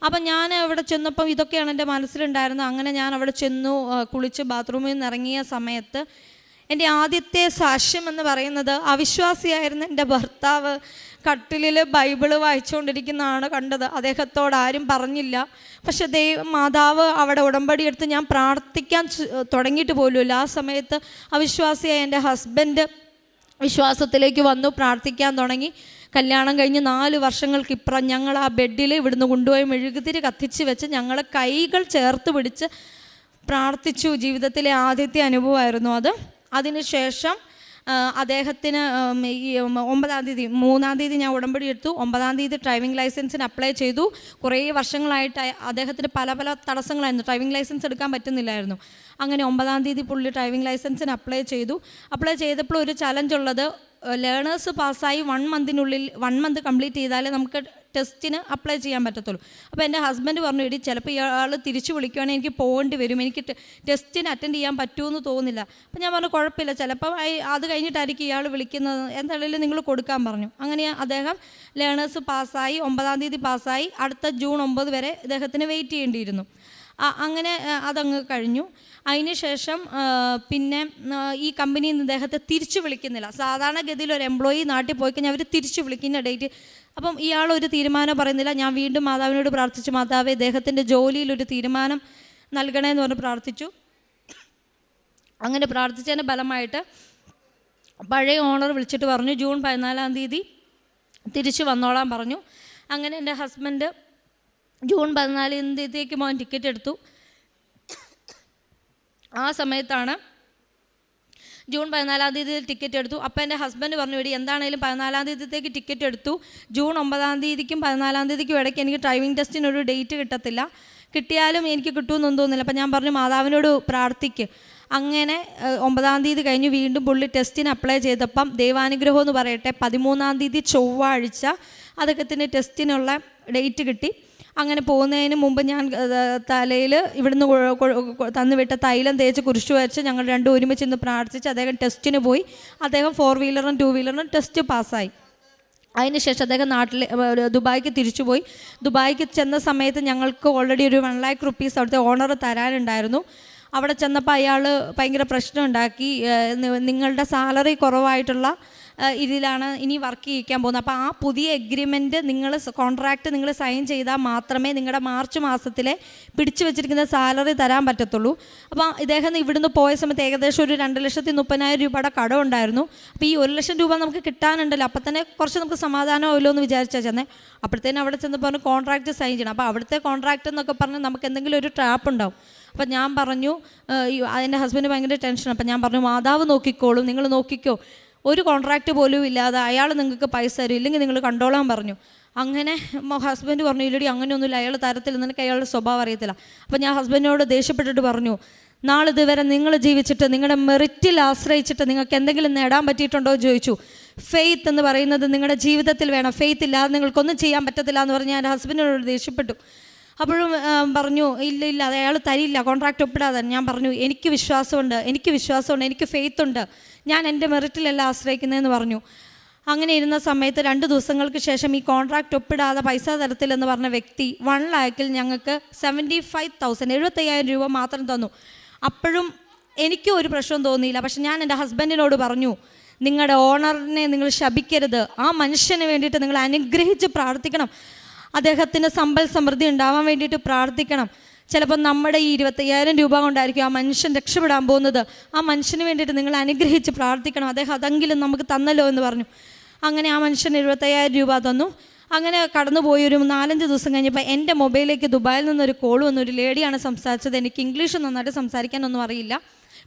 അപ്പം ഞാൻ അവിടെ ചെന്നപ്പം ഇതൊക്കെയാണ് എൻ്റെ മനസ്സിലുണ്ടായിരുന്നത്. അങ്ങനെ ഞാൻ അവിടെ ചെന്നു, കുളിച്ച് ബാത്റൂമിൽ നിന്ന് ഇറങ്ങിയ സമയത്ത് എൻ്റെ ആദ്യത്തെ സാക്ഷ്യം എന്ന് പറയുന്നത്, അവിശ്വാസിയായിരുന്ന എൻ്റെ ഭർത്താവ് കട്ടിലിൽ ബൈബിള് വായിച്ചുകൊണ്ടിരിക്കുന്നതാണ് കണ്ടത്. അദ്ദേഹത്തോട് ആരും പറഞ്ഞില്ല. പക്ഷെ മാതാവ് അവിടെ ഉടമ്പടി എടുത്ത് ഞാൻ പ്രാർത്ഥിക്കാൻ തുടങ്ങിയിട്ട് പോലുമില്ല. ആ സമയത്ത് അവിശ്വാസിയായ എൻ്റെ ഹസ്ബൻഡ് വിശ്വാസത്തിലേക്ക് വന്നു, പ്രാർത്ഥിക്കാൻ തുടങ്ങി. കല്യാണം കഴിഞ്ഞ് 4 വർഷങ്ങൾക്കിപ്പുറം ഞങ്ങൾ ആ ബെഡിൽ ഇവിടുന്ന് കൊണ്ടുപോയി മെഴുകുതിരി കത്തിച്ച് വെച്ച് ഞങ്ങൾ കൈകൾ ചേർത്ത് പിടിച്ച് പ്രാർത്ഥിച്ചു. ജീവിതത്തിലെ ആദ്യത്തെ അനുഭവമായിരുന്നു അത്. അതിനുശേഷം അദ്ദേഹത്തിന് ഈ 9-ാം തീയതി 3-ാം തീയതി ഞാൻ ഉടമ്പടി എടുത്തു. 9-ാം തീയതി ഡ്രൈവിംഗ് ലൈസൻസിന് അപ്ലൈ ചെയ്തു. കുറേ വർഷങ്ങളായിട്ട് അദ്ദേഹത്തിന് പല തടസ്സങ്ങളായിരുന്നു, ഡ്രൈവിംഗ് ലൈസൻസ് എടുക്കാൻ പറ്റുന്നില്ലായിരുന്നു. അങ്ങനെ 9-ാം തീയതി പുള്ളി ഡ്രൈവിംഗ് ലൈസൻസിന് അപ്ലൈ ചെയ്തപ്പോൾ ഒരു ചലഞ്ച് ഉള്ളത്, ലേണേഴ്സ് പാസ്സായി 1 മന്ത് കംപ്ലീറ്റ് ചെയ്താലേ നമുക്ക് ടെസ്റ്റിന് അപ്ലൈ ചെയ്യാൻ പറ്റത്തുള്ളൂ. അപ്പോൾ എൻ്റെ ഹസ്ബൻഡ് പറഞ്ഞു, എടി ചിലപ്പോൾ ഇയാൾ തിരിച്ചു വിളിക്കുകയാണെങ്കിൽ എനിക്ക് പോകേണ്ടി വരും, എനിക്ക് ടെസ്റ്റിന് അറ്റൻഡ് ചെയ്യാൻ പറ്റുമെന്ന് തോന്നുന്നില്ല. അപ്പോൾ ഞാൻ പറഞ്ഞു, കുഴപ്പമില്ല, ചിലപ്പോൾ അത് കഴിഞ്ഞിട്ടായിരിക്കും ഇയാൾ വിളിക്കുന്നത്, എന്തായാലും നിങ്ങൾ കൊടുക്കാൻ പറഞ്ഞു. അങ്ങനെ അദ്ദേഹം ലേണേഴ്സ് പാസ്സായി, 9-ാം തീയതി പാസ്സായി. അടുത്ത ജൂൺ 9 വരെ അദ്ദേഹത്തിന് വെയിറ്റ് ചെയ്യേണ്ടിയിരുന്നു. അങ്ങനെ അതങ്ങ് കഴിഞ്ഞു. അതിനുശേഷം പിന്നെ ഈ കമ്പനിയിൽ നിന്ന് ഇദ്ദേഹത്തെ തിരിച്ചു വിളിക്കുന്നില്ല. സാധാരണഗതിയിൽ ഒരു എംപ്ലോയി നാട്ടിൽ പോയി കഴിഞ്ഞാൽ അവർ തിരിച്ചു വിളിക്കുന്ന ഡേറ്റ്. അപ്പം ഇയാളൊരു തീരുമാനം പറയുന്നില്ല. ഞാൻ വീണ്ടും മാതാവിനോട് പ്രാർത്ഥിച്ചു, മാതാവേ, ഇദ്ദേഹത്തിൻ്റെ ജോലിയിലൊരു തീരുമാനം നൽകണമെന്ന് പറഞ്ഞ് പ്രാർത്ഥിച്ചു. അങ്ങനെ പ്രാർത്ഥിച്ചതിന് ഫലമായിട്ട് പഴയ ഓണർ വിളിച്ചിട്ട് പറഞ്ഞു, ജൂൺ 14-ാം തീയതി തിരിച്ചു വന്നോളാൻ പറഞ്ഞു. അങ്ങനെ എൻ്റെ ഹസ്ബൻഡ് ജൂൺ 14-ാം തീയതിക്ക് പോകാൻ ടിക്കറ്റ് എടുത്തു. ആ സമയത്താണ് ജൂൺ 14-ാം തീയതി ടിക്കറ്റ് എടുത്തു. അപ്പോൾ എൻ്റെ ഹസ്ബൻഡ് പറഞ്ഞു, എടി എന്താണേലും 14-ാം തീയതിത്തേക്ക് ടിക്കറ്റ് എടുത്തു, ജൂൺ 9-ാം തീയതിക്കും 14-ാം തീയതിക്കും ഇടയ്ക്ക് എനിക്ക് ഡ്രൈവിംഗ് ടെസ്റ്റിനൊരു ഡേറ്റ് കിട്ടത്തില്ല, കിട്ടിയാലും എനിക്ക് കിട്ടുമെന്നൊന്നും തോന്നുന്നില്ല. അപ്പോൾ ഞാൻ പറഞ്ഞു, മാതാവിനോട് പ്രാർത്ഥിക്ക്. അങ്ങനെ 9-ാം തീയതി കഴിഞ്ഞ് വീണ്ടും പുള്ളി ടെസ്റ്റിന് അപ്ലൈ ചെയ്തപ്പം ദൈവാനുഗ്രഹം എന്ന് പറയട്ടെ, 13-ാം തീയതി ചൊവ്വാഴ്ച അദ്ദേഹത്തിന് ടെസ്റ്റിനുള്ള ഡേറ്റ് കിട്ടി. അങ്ങനെ പോകുന്നതിന് മുമ്പ് ഞാൻ തലയിൽ ഇവിടുന്ന് തന്നുവിട്ട തൈലം തേച്ച് കുരിശു വരച്ച് ഞങ്ങൾ രണ്ടും ഒരുമിച്ച് ഇന്ന് പ്രാർത്ഥിച്ച് അദ്ദേഹം ടെസ്റ്റിന് പോയി. അദ്ദേഹം 4 വീലറും 2 വീലറും ടെസ്റ്റ് പാസ്സായി. അതിനുശേഷം അദ്ദേഹം ദുബായിക്ക് തിരിച്ചുപോയി. ദുബായിക്ക് ചെന്ന സമയത്ത് ഞങ്ങൾക്ക് ഓൾറെഡി ഒരു 1 lakh rupees അവിടുത്തെ ഓണർ തരാനുണ്ടായിരുന്നു. അവിടെ ചെന്നപ്പോൾ അയാൾ ഭയങ്കര പ്രശ്നം ഉണ്ടാക്കി. നിങ്ങളുടെ സാലറി കുറവായിട്ടുള്ള ഇതിലാണ് ഇനി വർക്ക് ചെയ്യിക്കാൻ പോകുന്നത്. അപ്പോൾ ആ പുതിയ എഗ്രിമെൻറ്റ് കോൺട്രാക്റ്റ് നിങ്ങൾ സൈൻ ചെയ്താൽ മാത്രമേ നിങ്ങളുടെ മാർച്ച് മാസത്തിലെ പിടിച്ചു വെച്ചിരിക്കുന്ന സാലറി തരാൻ പറ്റത്തുള്ളൂ. അപ്പോൾ ഇദ്ദേഹം ഇവിടുന്ന് പോയ സമയത്ത് ഏകദേശം ഒരു 2,30,000 രൂപയുടെ കടം ഉണ്ടായിരുന്നു. അപ്പോൾ ഈ 1,00,000 രൂപ നമുക്ക് കിട്ടാനുണ്ടല്ലോ, അപ്പോൾ തന്നെ കുറച്ച് നമുക്ക് സമാധാനമാവില്ലോ എന്ന് വിചാരിച്ചാൽ ചെന്നേ. അപ്പോഴത്തേനും അവിടെ ചെന്ന് പറഞ്ഞ് കോൺട്രാക്റ്റ് സൈൻ ചെയ്യണം. അപ്പോൾ അവിടുത്തെ കോൺട്രാക്റ്റ് എന്നൊക്കെ പറഞ്ഞാൽ നമുക്ക് എന്തെങ്കിലും ഒരു ട്രാപ്പ് ഉണ്ടാവും. അപ്പം ഞാൻ പറഞ്ഞു, എൻ്റെ ഹസ്ബൻഡ് ഭയങ്കര ടെൻഷൻ. അപ്പം ഞാൻ പറഞ്ഞു, മാതാവ് നോക്കിക്കോളും, നിങ്ങൾ നോക്കിക്കോ, ഒരു കോൺട്രാക്റ്റ് പോലും ഇല്ലാതെ അയാൾ നിങ്ങൾക്ക് പൈസ തരും, ഇല്ലെങ്കിൽ നിങ്ങൾ കണ്ടോളാൻ പറഞ്ഞു. അങ്ങനെ ഹസ്ബൻഡ് പറഞ്ഞു, ഇല്ലടി അങ്ങനെയൊന്നുമില്ല, അയാൾ തരത്തില്ല, നിനക്ക് അയാളുടെ സ്വഭാവം അറിയത്തില്ല. അപ്പം ഞാൻ ഹസ്ബൻഡിനോട് ദേഷ്യപ്പെട്ടിട്ട് പറഞ്ഞു, നാളിതുവരെ നിങ്ങൾ ജീവിച്ചിട്ട് നിങ്ങളുടെ മെറിറ്റിൽ ആശ്രയിച്ചിട്ട് നിങ്ങൾക്ക് എന്തെങ്കിലും നേടാൻ പറ്റിയിട്ടുണ്ടോ എന്ന് ചോദിച്ചു. ഫെയ്ത്ത് എന്ന് പറയുന്നത് നിങ്ങളുടെ ജീവിതത്തിൽ വേണം, ഫെയ്ത്ത് ഇല്ലാതെ നിങ്ങൾക്കൊന്നും ചെയ്യാൻ പറ്റത്തില്ല എന്ന് പറഞ്ഞ് ഞാൻ എൻ്റെ ഹസ്ബൻഡിനോട് ദേഷ്യപ്പെട്ടു. അപ്പോഴും പറഞ്ഞു, ഇല്ല അത് അയാൾ തരില്ല, കോൺട്രാക്റ്റ് ഒപ്പിടാതെ. ഞാൻ പറഞ്ഞു, എനിക്ക് വിശ്വാസമുണ്ട്, എനിക്ക് ഫെയ്ത്ത് ഉണ്ട്, ഞാൻ എൻ്റെ മെറിറ്റിലല്ല ആശ്രയിക്കുന്നതെന്ന് പറഞ്ഞു. അങ്ങനെ ഇരുന്ന സമയത്ത് 2 ദിവസങ്ങൾക്ക് ശേഷം ഈ കോൺട്രാക്റ്റ് ഒപ്പിടാതെ പൈസ തരത്തില്ലെന്ന് പറഞ്ഞ വ്യക്തി 1 lakhൽ ഞങ്ങൾക്ക് 75,000 രൂപ മാത്രം തന്നു. അപ്പോഴും എനിക്കും ഒരു പ്രശ്നം തോന്നിയില്ല. പക്ഷെ ഞാൻ എൻ്റെ ഹസ്ബൻഡിനോട് പറഞ്ഞു, നിങ്ങളുടെ ഓണറിനെ നിങ്ങൾ ശപിക്കരുത്, ആ മനുഷ്യന് വേണ്ടിയിട്ട് നിങ്ങൾ അനുഗ്രഹിച്ച് പ്രാർത്ഥിക്കണം, അദ്ദേഹത്തിന് സമ്പൽ സമൃദ്ധി ഉണ്ടാവാൻ വേണ്ടിയിട്ട് പ്രാർത്ഥിക്കണം. ചിലപ്പോൾ നമ്മുടെ ഈ 25,000 രൂപ കൊണ്ടായിരിക്കും ആ മനുഷ്യൻ രക്ഷപ്പെടാൻ പോകുന്നത്. ആ മനുഷ്യന് വേണ്ടിയിട്ട് നിങ്ങൾ അനുഗ്രഹിച്ച് പ്രാർത്ഥിക്കണം, അദ്ദേഹം അതെങ്കിലും നമുക്ക് തന്നല്ലോ എന്ന് പറഞ്ഞു. അങ്ങനെ ആ മനുഷ്യൻ 75,000 രൂപ തന്നു. അങ്ങനെ കടന്നുപോയി ഒരു 4-5 ദിവസം കഴിഞ്ഞപ്പോൾ എൻ്റെ മൊബൈലിലേക്ക് ദുബായിൽ നിന്നൊരു കോൾ വന്നു. ഒരു ലേഡിയാണ് സംസാരിച്ചത്. എനിക്ക് ഇംഗ്ലീഷ് നന്നായിട്ട് സംസാരിക്കാനൊന്നും അറിയില്ല.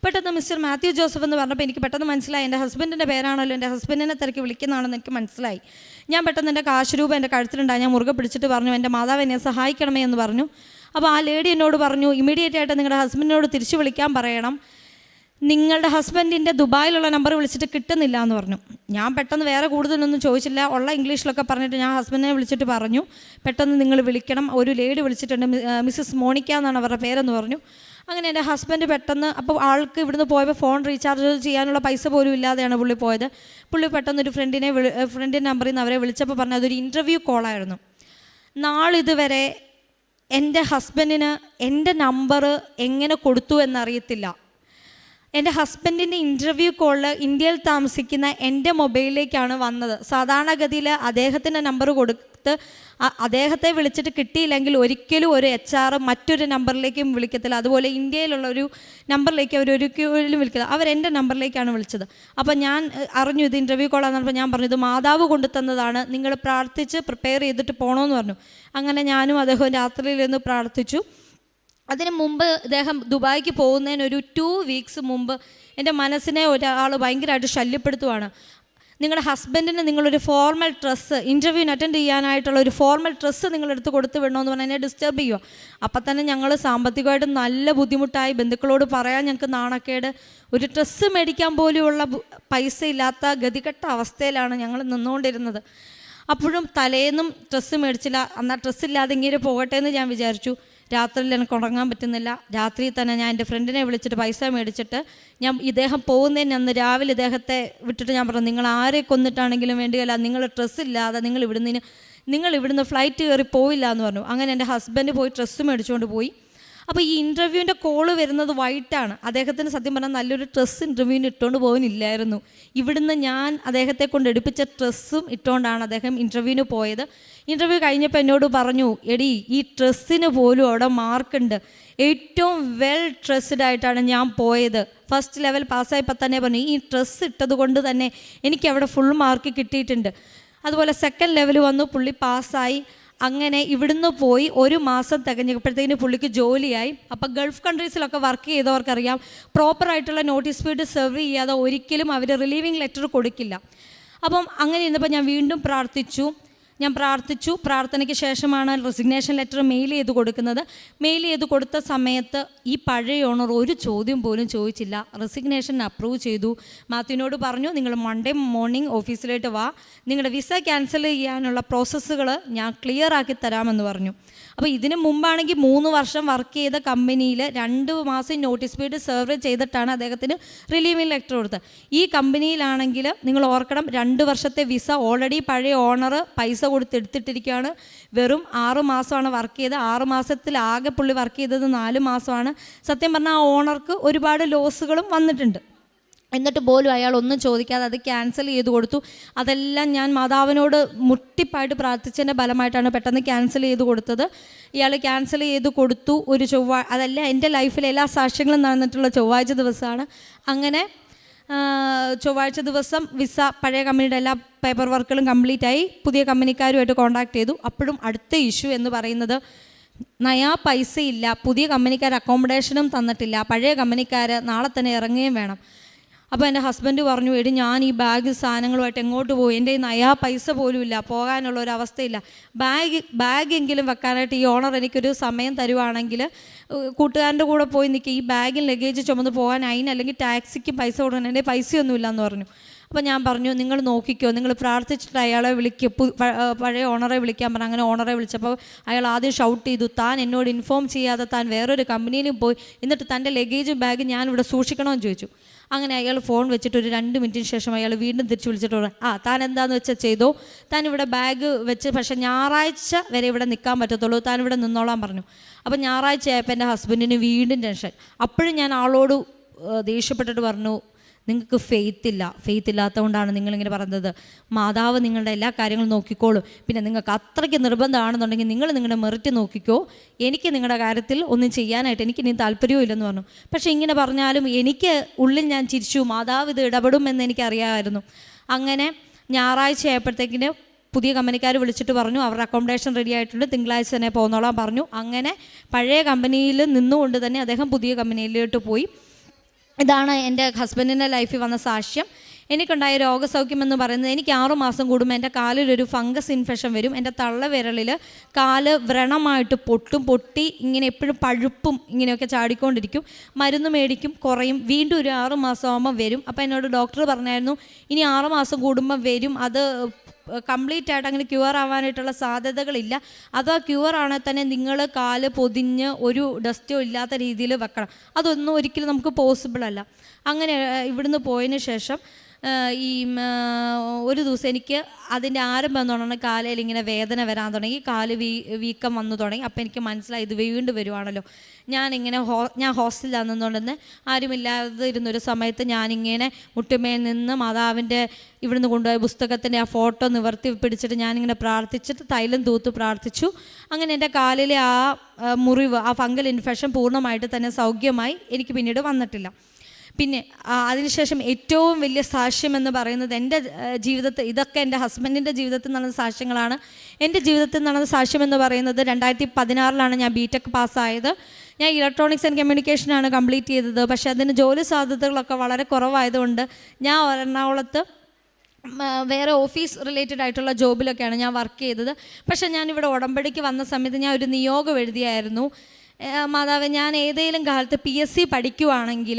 പെട്ടെന്ന് മിസ്റ്റർ മാത്യു ജോസഫ് എന്ന് പറഞ്ഞപ്പോൾ എനിക്ക് പെട്ടെന്ന് മനസ്സിലായി, എൻ്റെ ഹസ്ബൻഡിൻ്റെ പേരാണല്ലോ, എൻ്റെ ഹസ്ബൻഡിനെ തിരക്കി വിളിക്കുന്നതാണെന്ന് എനിക്ക് മനസ്സിലായി. ഞാൻ പെട്ടെന്ന് എൻ്റെ കാശ് രൂപ എൻ്റെ കഴുത്തിലുണ്ടായി, ഞാൻ മുറുകെ പിടിച്ചിട്ട് പറഞ്ഞു, എൻ്റെ മാതാവ് എന്നെ സഹായിക്കണമേ എന്ന് പറഞ്ഞു. അപ്പോൾ ആ ലേഡി എന്നോട് പറഞ്ഞു, ഇമ്മീഡിയറ്റ് ആയിട്ട് നിങ്ങളുടെ ഹസ്ബൻഡിനോട് തിരിച്ചു വിളിക്കാൻ പറയണം, നിങ്ങളുടെ ഹസ്ബൻഡിൻ്റെ ദുബായിലുള്ള നമ്പർ വിളിച്ചിട്ട് കിട്ടുന്നില്ല എന്ന് പറഞ്ഞു. ഞാൻ പെട്ടെന്ന് വേറെ കൂടുതലൊന്നും ചോദിച്ചില്ല, ഉള്ള ഇംഗ്ലീഷിലൊക്കെ പറഞ്ഞിട്ട് ഞാൻ ഹസ്ബൻഡിനെ വിളിച്ചിട്ട് പറഞ്ഞു, പെട്ടെന്ന് നിങ്ങൾ വിളിക്കണം, ഒരു ലേഡി വിളിച്ചിട്ടുണ്ട്, മിസ്സസ് മോണിക്ക എന്നാണ് അവരുടെ പേരെന്ന് പറഞ്ഞു. അങ്ങനെ എൻ്റെ ഹസ്ബൻഡ് പെട്ടെന്ന്, അപ്പോൾ ആൾക്ക് ഇവിടുന്ന് പോയപ്പോൾ ഫോൺ റീചാർജ് ചെയ്യാനുള്ള പൈസ പോലും ഇല്ലാതെയാണ് പുള്ളി പോയത്. പുള്ളി പെട്ടെന്നൊരു ഫ്രണ്ടിൻ്റെ നമ്പറിൽ നിന്ന് അവരെ വിളിച്ചപ്പോൾ പറഞ്ഞു അതൊരു ഇൻ്റർവ്യൂ കോളായിരുന്നു. നാളിതുവരെ എൻ്റെ ഹസ്ബൻഡിന് എൻ്റെ നമ്പർ എങ്ങനെ കൊടുത്തു എന്നറിയത്തില്ല. എൻ്റെ ഹസ്ബൻഡിൻ്റെ ഇൻ്റർവ്യൂ കോളിൽ ഇന്ത്യയിൽ താമസിക്കുന്ന എൻ്റെ മൊബൈലിലേക്കാണ് വന്നത്. സാധാരണഗതിയിൽ അദ്ദേഹത്തിൻ്റെ നമ്പർ കൊടുത്ത് അദ്ദേഹത്തെ വിളിച്ചിട്ട് കിട്ടിയില്ലെങ്കിൽ ഒരിക്കലും ഒരു HR മറ്റൊരു നമ്പറിലേക്കും വിളിക്കത്തില്ല. അതുപോലെ ഇന്ത്യയിലുള്ള ഒരു നമ്പറിലേക്ക് അവർ ഒരിക്കലും വിളിക്കില്ല. അവരെൻ്റെ നമ്പറിലേക്കാണ് വിളിച്ചത്. അപ്പോൾ ഞാൻ അറിഞ്ഞു ഇത് ഇൻ്റർവ്യൂ കോളാന്ന് പറഞ്ഞപ്പോൾ ഞാൻ പറഞ്ഞു, ഇത് മാതാവ് കൊണ്ടു തന്നതാണ്, നിങ്ങൾ പ്രാർത്ഥിച്ച് പ്രിപ്പയർ ചെയ്തിട്ട് പോകണമെന്ന് പറഞ്ഞു. അങ്ങനെ ഞാനും അദ്ദേഹം രാത്രിയിലിരുന്ന് പ്രാർത്ഥിച്ചു. അതിന് മുമ്പ് ഇദ്ദേഹം ദുബായിക്ക് പോകുന്നതിന് ഒരു 2 weeks മുമ്പ് എൻ്റെ മനസ്സിനെ ഒരാൾ ഭയങ്കരമായിട്ട് ശല്യപ്പെടുത്തുവാണ്. നിങ്ങളുടെ ഹസ്ബൻഡിന് നിങ്ങളൊരു ഫോർമൽ ഡ്രസ്സ്, ഇൻ്റർവ്യൂവിന് അറ്റൻഡ് ചെയ്യാനായിട്ടുള്ള ഒരു ഫോർമൽ ഡ്രസ്സ് നിങ്ങളെടുത്ത് കൊടുത്ത് വിടണമെന്ന് പറഞ്ഞാൽ എന്നെ ഡിസ്റ്റർബ് ചെയ്യുക. അപ്പം തന്നെ ഞങ്ങൾ സാമ്പത്തികമായിട്ട് നല്ല ബുദ്ധിമുട്ടായി, ബന്ധുക്കളോട് പറയാൻ ഞങ്ങൾക്ക് നാണക്കേട്, ഒരു ഡ്രസ്സ് മേടിക്കാൻ പോലെയുള്ള പൈസ ഇല്ലാത്ത ഗതികെട്ട അവസ്ഥയിലാണ് ഞങ്ങൾ നിന്നുകൊണ്ടിരുന്നത്. അപ്പോഴും തലേന്നും ഡ്രസ്സ് മേടിച്ചില്ല. എന്നാൽ ഡ്രസ്സില്ലാതെ ഇങ്ങനെ പോകട്ടെ എന്ന് ഞാൻ വിചാരിച്ചു. രാത്രിയിൽ എനിക്ക് ഉറങ്ങാൻ പറ്റുന്നില്ല. രാത്രി തന്നെ ഞാൻ എൻ്റെ ഫ്രണ്ടിനെ വിളിച്ചിട്ട് പൈസ മേടിച്ചിട്ട് ഞാൻ ഇദ്ദേഹം പോകുന്നതിന് അന്ന് രാവിലെ ഇദ്ദേഹത്തെ വിട്ടിട്ട് ഞാൻ പറഞ്ഞു, നിങ്ങൾ ആരെ കൊന്നിട്ടാണെങ്കിലും വേണ്ടിയല്ല, നിങ്ങൾ ഡ്രസ്സില്ലാതെ നിങ്ങൾ ഇവിടുന്ന് ഫ്ലൈറ്റ് കയറി പോയില്ല എന്ന് പറഞ്ഞു. അങ്ങനെ എൻ്റെ ഹസ്ബൻഡ് പോയി ഡ്രസ്സ് മേടിച്ചുകൊണ്ട് പോയി. അപ്പോൾ ഈ ഇൻ്റർവ്യൂവിൻ്റെ കോള് വരുന്നത് വൈകിട്ടാണ്. അദ്ദേഹത്തിന് സത്യം പറഞ്ഞാൽ നല്ലൊരു ഡ്രസ്സ് ഇൻ്റർവ്യൂവിന് ഇട്ടുകൊണ്ട് പോകുന്നില്ലായിരുന്നു. ഇവിടുന്ന് ഞാൻ അദ്ദേഹത്തെ കൊണ്ട് എടുപ്പിച്ച ഡ്രസ്സും ഇട്ടുകൊണ്ടാണ് അദ്ദേഹം ഇൻ്റർവ്യൂവിന് പോയത്. ഇൻ്റർവ്യൂ കഴിഞ്ഞപ്പോൾ എന്നോട് പറഞ്ഞു, എടി ഈ ഡ്രസ്സിന് പോലും അവിടെ മാർക്കുണ്ട്, ഏറ്റവും വെൽ ഡ്രസ്ഡ് ആയിട്ടാണ് ഞാൻ പോയത്, ഫസ്റ്റ് ലെവൽ പാസ്സായപ്പോൾ തന്നെ പറഞ്ഞു ഈ ഡ്രസ്സ് ഇട്ടത് കൊണ്ട് തന്നെ എനിക്ക് അവിടെ ഫുൾ മാർക്ക് കിട്ടിയിട്ടുണ്ട്. അതുപോലെ സെക്കൻഡ് ലെവൽ വന്നു, പുള്ളി പാസ്സായി. അങ്ങനെ ഇവിടുന്ന് പോയി 1 മാസം തികഞ്ഞപ്പോഴത്തേന് പുള്ളിക്ക് ജോലിയായി. അപ്പോൾ ഗൾഫ് കൺട്രീസിലൊക്കെ വർക്ക് ചെയ്തവർക്കറിയാം, പ്രോപ്പറായിട്ടുള്ള നോട്ടീസ് പീരീഡ് സെർവ് ചെയ്യാതെ ഒരിക്കലും അവർ റിലീവിങ് ലെറ്റർ കൊടുക്കില്ല. അപ്പം അങ്ങനെ ഇരുന്നപ്പോൾ ഞാൻ വീണ്ടും പ്രാർത്ഥിച്ചു. പ്രാർത്ഥനയ്ക്ക് ശേഷമാണ് റെസിഗ്നേഷൻ ലെറ്റർ മെയിൽ ചെയ്ത് കൊടുക്കുന്നത്. മെയിൽ ചെയ്ത് കൊടുത്ത സമയത്ത് ഈ പഴയ ഓണർ ഒരു ചോദ്യം പോലും ചോദിച്ചില്ല, റെസിഗ്നേഷൻ അപ്രൂവ് ചെയ്തു. മാത്യുവിനോട് പറഞ്ഞു, നിങ്ങൾ മൺഡേ മോർണിംഗ് ഓഫീസിലോട്ട് വാ, നിങ്ങളുടെ വിസ ക്യാൻസൽ ചെയ്യാനുള്ള പ്രോസസ്സുകൾ ഞാൻ ക്ലിയർ ആക്കി തരാമെന്ന് പറഞ്ഞു. അപ്പോൾ ഇതിന് മുമ്പാണെങ്കിൽ 3 വർഷം വർക്ക് ചെയ്ത കമ്പനിയിൽ 2 മാസം നോട്ടീസ് പീരീഡ് സെർവ് ചെയ്തിട്ടാണ് അദ്ദേഹത്തിന് റിലീവിംഗ് ലെറ്റർ കൊടുത്തത്. ഈ കമ്പനിയിലാണെങ്കിൽ നിങ്ങൾ ഓർക്കണം, 2 വർഷത്തെ വിസ ഓൾറെഡി പഴയ ഓണർ പൈസ കൊടുത്ത് എടുത്തിട്ടിരിക്കുകയാണ്. വെറും 6 മാസമാണ് വർക്ക് ചെയ്തത്. 6 മാസത്തിൽ ആകെ പുള്ളി വർക്ക് ചെയ്തത് 4 മാസമാണ്. സത്യം പറഞ്ഞാൽ ആ ഓണർക്ക് ഒരുപാട് ലോസുകളും വന്നിട്ടുണ്ട്. എന്നിട്ട് പോലും അയാൾ ഒന്നും ചോദിക്കാതെ അത് ക്യാൻസൽ ചെയ്ത് കൊടുത്തു. അതെല്ലാം ഞാൻ മാതാവിനോട് മുട്ടിപ്പായിട്ട് പ്രാർത്ഥിച്ചതിൻ്റെ ഫലമായിട്ടാണ് പെട്ടെന്ന് ക്യാൻസൽ ചെയ്ത് കൊടുത്തത്. ഇയാൾ ക്യാൻസൽ ചെയ്ത് കൊടുത്തു. ഒരു അതെല്ലാം എൻ്റെ ലൈഫിലെ എല്ലാ സാക്ഷ്യങ്ങളും നടന്നിട്ടുള്ള ചൊവ്വാഴ്ച ദിവസമാണ്. അങ്ങനെ ചൊവ്വാഴ്ച ദിവസം വിസ പഴയ കമ്പനിയുടെ എല്ലാ പേപ്പർ വർക്കുകളും കംപ്ലീറ്റ് ആയി. പുതിയ കമ്പനിക്കാരുമായിട്ട് കോൺടാക്ട് ചെയ്തു. അപ്പോഴും അടുത്ത ഇഷ്യൂ എന്ന് പറയുന്നത് നയാ പൈസ ഇല്ല, പുതിയ കമ്പനിക്കാർ അക്കോമഡേഷനും തന്നിട്ടില്ല, പഴയ കമ്പനിക്കാർ നാളെ തന്നെ ഇറങ്ങുകയും വേണം. അപ്പോൾ എൻ്റെ ഹസ്ബൻഡ് പറഞ്ഞു, എടി ഞാൻ ഈ ബാഗ് സാധനങ്ങളുമായിട്ട് എങ്ങോട്ട് പോകും, എൻ്റെ നയാ പൈസ പോലും ഇല്ല, പോകാനുള്ള ഒരു അവസ്ഥയില്ല, ബാഗെങ്കിലും വെക്കാനായിട്ട് ഈ ഓണർ എനിക്കൊരു സമയം തരുവാണെങ്കിൽ കൂട്ടുകാരൻ്റെ കൂടെ പോയി നിൽക്കുക, ഈ ബാഗിൽ ലഗേജ് ചുമന്ന് പോകാൻ അല്ലെങ്കിൽ ടാക്സിക്ക് പൈസ കൊടുക്കാൻ എൻ്റെ പൈസയൊന്നുമില്ല എന്ന് പറഞ്ഞു. അപ്പോൾ ഞാൻ പറഞ്ഞു, നിങ്ങൾ നോക്കിക്കോ, നിങ്ങൾ പ്രാർത്ഥിച്ചിട്ട് അയാളെ പഴയ ഓണറെ വിളിക്കാൻ പറഞ്ഞു. അങ്ങനെ ഓണറെ വിളിച്ചപ്പോൾ അയാൾ ആദ്യം ഷൗട്ട് ചെയ്തു, താൻ എന്നോട് ഇൻഫോം ചെയ്യാതെ താൻ വേറൊരു കമ്പനിയിലും പോയി, എന്നിട്ട് തൻ്റെ ലഗേജും ബാഗ് ഞാനിവിടെ സൂക്ഷിക്കണമെന്ന് ചോദിച്ചു. അങ്ങനെ അയാൾ ഫോൺ വെച്ചിട്ട് ഒരു 2 മിനിറ്റിന് ശേഷം അയാൾ വീണ്ടും തിരിച്ച് വിളിച്ചിട്ട് പറഞ്ഞു, താൻ എന്താണെന്ന് വെച്ചാൽ ചെയ്തോ, താൻ ഇവിടെ ബാഗ് വെച്ച്, പക്ഷേ ഞായറാഴ്ച വരെ ഇവിടെ നിൽക്കാൻ പറ്റത്തുള്ളൂ, താൻ ഇവിടെ നിന്നോളാൻ പറഞ്ഞു. അപ്പോൾ ഞായറാഴ്ച ആയപ്പോൾ എൻ്റെ ഹസ്ബൻഡിന് വീണ്ടും ടെൻഷൻ. അപ്പോഴും ഞാൻ ആളോട് ദേഷ്യപ്പെട്ടിട്ട് പറഞ്ഞു, നിങ്ങൾക്ക് ഫെയ്ത്ത് ഇല്ലാത്തതുകൊണ്ടാണ് നിങ്ങളിങ്ങനെ പറഞ്ഞത്, മാതാവ് നിങ്ങളുടെ എല്ലാ കാര്യങ്ങളും നോക്കിക്കോളും, പിന്നെ നിങ്ങൾക്ക് അത്രയ്ക്ക് നിർബന്ധമാണെന്നുണ്ടെങ്കിൽ നിങ്ങൾ നിങ്ങളുടെ മെറിറ്റ് നോക്കിക്കോ, എനിക്ക് നിങ്ങളുടെ കാര്യത്തിൽ ഒന്നും ചെയ്യാനായിട്ട് എനിക്ക് ഇനി താല്പര്യവും ഇല്ലെന്ന് പറഞ്ഞു. പക്ഷേ ഇങ്ങനെ പറഞ്ഞാലും എനിക്ക് ഉള്ളിൽ ഞാൻ ചിരിച്ചു, മാതാവ് ഇത് ഇടപെടുമെന്ന് എനിക്കറിയാമായിരുന്നു. അങ്ങനെ ഞായറാഴ്ച ആയപ്പോഴത്തേക്കിന് പുതിയ കമ്പനിക്കാർ വിളിച്ചിട്ട് പറഞ്ഞു, അവരുടെ അക്കോമഡേഷൻ റെഡി ആയിട്ടുണ്ട്, തിങ്കളാഴ്ച തന്നെ പോന്നോളാൻ പറഞ്ഞു. അങ്ങനെ പഴയ കമ്പനിയിൽ നിന്നുകൊണ്ട് തന്നെ അദ്ദേഹം പുതിയ കമ്പനിയിലോട്ട് പോയി. ഇതാണ് എൻ്റെ ഹസ്ബൻഡിൻ്റെ ലൈഫിൽ വന്ന സാക്ഷ്യം. എനിക്കുണ്ടായ രോഗസൗഖ്യമെന്ന് പറയുന്നത്, എനിക്ക് 6 മാസം കൂടുമ്പോൾ എൻ്റെ കാലിലൊരു ഫംഗസ് ഇൻഫെക്ഷൻ വരും. എൻ്റെ തള്ളവിരലിൽ കാല് വ്രണമായിട്ട് പൊട്ടി ഇങ്ങനെ എപ്പോഴും പഴുപ്പും ഇങ്ങനെയൊക്കെ ചാടിക്കൊണ്ടിരിക്കും. മരുന്ന് മേടിക്കും, കുറയും, വീണ്ടും ഒരു 6 മാസം ആകുമ്പോൾ വരും. അപ്പോൾ എന്നോട് ഡോക്ടർ പറഞ്ഞായിരുന്നു, ഇനി 6 മാസം കൂടുമ്പോൾ വരും, അത് കംപ്ലീറ്റ് ആയിട്ട് അങ്ങനെ ക്യൂർ ആവാനായിട്ടുള്ള സാധ്യതകളില്ല. അഥവാ ക്യൂർ ആണെങ്കിൽ തന്നെ നിങ്ങൾ കാല് പൊതിഞ്ഞ് ഒരു ഡസ്റ്റോ ഇല്ലാത്ത രീതിയിൽ വെക്കണം. അതൊന്നും ഒരിക്കലും നമുക്ക് പോസിബിൾ അല്ല. അങ്ങനെ ഇവിടുന്ന് പോയതിന് ശേഷം ഒരു ദിവസം എനിക്ക് അതിൻ്റെ ആരംഭം എന്ന് പറഞ്ഞാൽ കാലയിൽ ഇങ്ങനെ വേദന വരാൻ തുടങ്ങി, കാല് വീക്കം വന്നു തുടങ്ങി. അപ്പോൾ എനിക്ക് മനസ്സിലായി ഇത് വീണ്ടും വരുവാണല്ലോ. ഞാൻ ഹോസ്റ്റലിലാണെന്നുകൊണ്ട് തന്നെ ആരുമില്ലാതെ ഇരുന്നൊരു സമയത്ത് ഞാനിങ്ങനെ മുട്ടുമേൽ നിന്ന് മാതാവിൻ്റെ ഇവിടുന്ന് കൊണ്ടുപോയ പുസ്തകത്തിൻ്റെ ആ ഫോട്ടോ നിവർത്തി പിടിച്ചിട്ട് ഞാനിങ്ങനെ പ്രാർത്ഥിച്ചിട്ട് തൈലം തൂത്ത് പ്രാർത്ഥിച്ചു. അങ്ങനെ എൻ്റെ കാലിലെ ആ മുറിവ്, ആ ഫംഗൽ ഇൻഫെക്ഷൻ പൂർണ്ണമായിട്ട് തന്നെ സൗഖ്യമായി. എനിക്ക് പിന്നീട് വന്നിട്ടില്ല. പിന്നെ അതിനുശേഷം ഏറ്റവും വലിയ സാക്ഷ്യം എന്ന് പറയുന്നത് എൻ്റെ ജീവിതത്തിൽ, ഇതൊക്കെ എൻ്റെ ഹസ്ബൻഡിൻ്റെ ജീവിതത്തിൽ നടന്ന സാക്ഷ്യങ്ങളാണ്. എൻ്റെ ജീവിതത്തിൽ നടന്ന സാക്ഷ്യം എന്ന് പറയുന്നത് 2016 ഞാൻ BTech പാസ്സായത്. ഞാൻ ഇലക്ട്രോണിക്സ് ആൻഡ് കമ്മ്യൂണിക്കേഷനാണ് കംപ്ലീറ്റ് ചെയ്തത്. പക്ഷേ അതിന് ജോലി സാധ്യതകളൊക്കെ വളരെ കുറവായതുകൊണ്ട് ഞാൻ എറണാകുളത്ത് വേറെ ഓഫീസ് റിലേറ്റഡ് ആയിട്ടുള്ള ജോബിലൊക്കെയാണ് ഞാൻ വർക്ക് ചെയ്തത്. പക്ഷേ ഞാനിവിടെ ഉടമ്പടിക്ക് വന്ന സമയത്ത് ഞാൻ ഒരു നിയോഗം എഴുതിയായിരുന്നു, മാതാവ് ഞാൻ ഏതെങ്കിലും കാലത്ത് PSC പഠിക്കുവാണെങ്കിൽ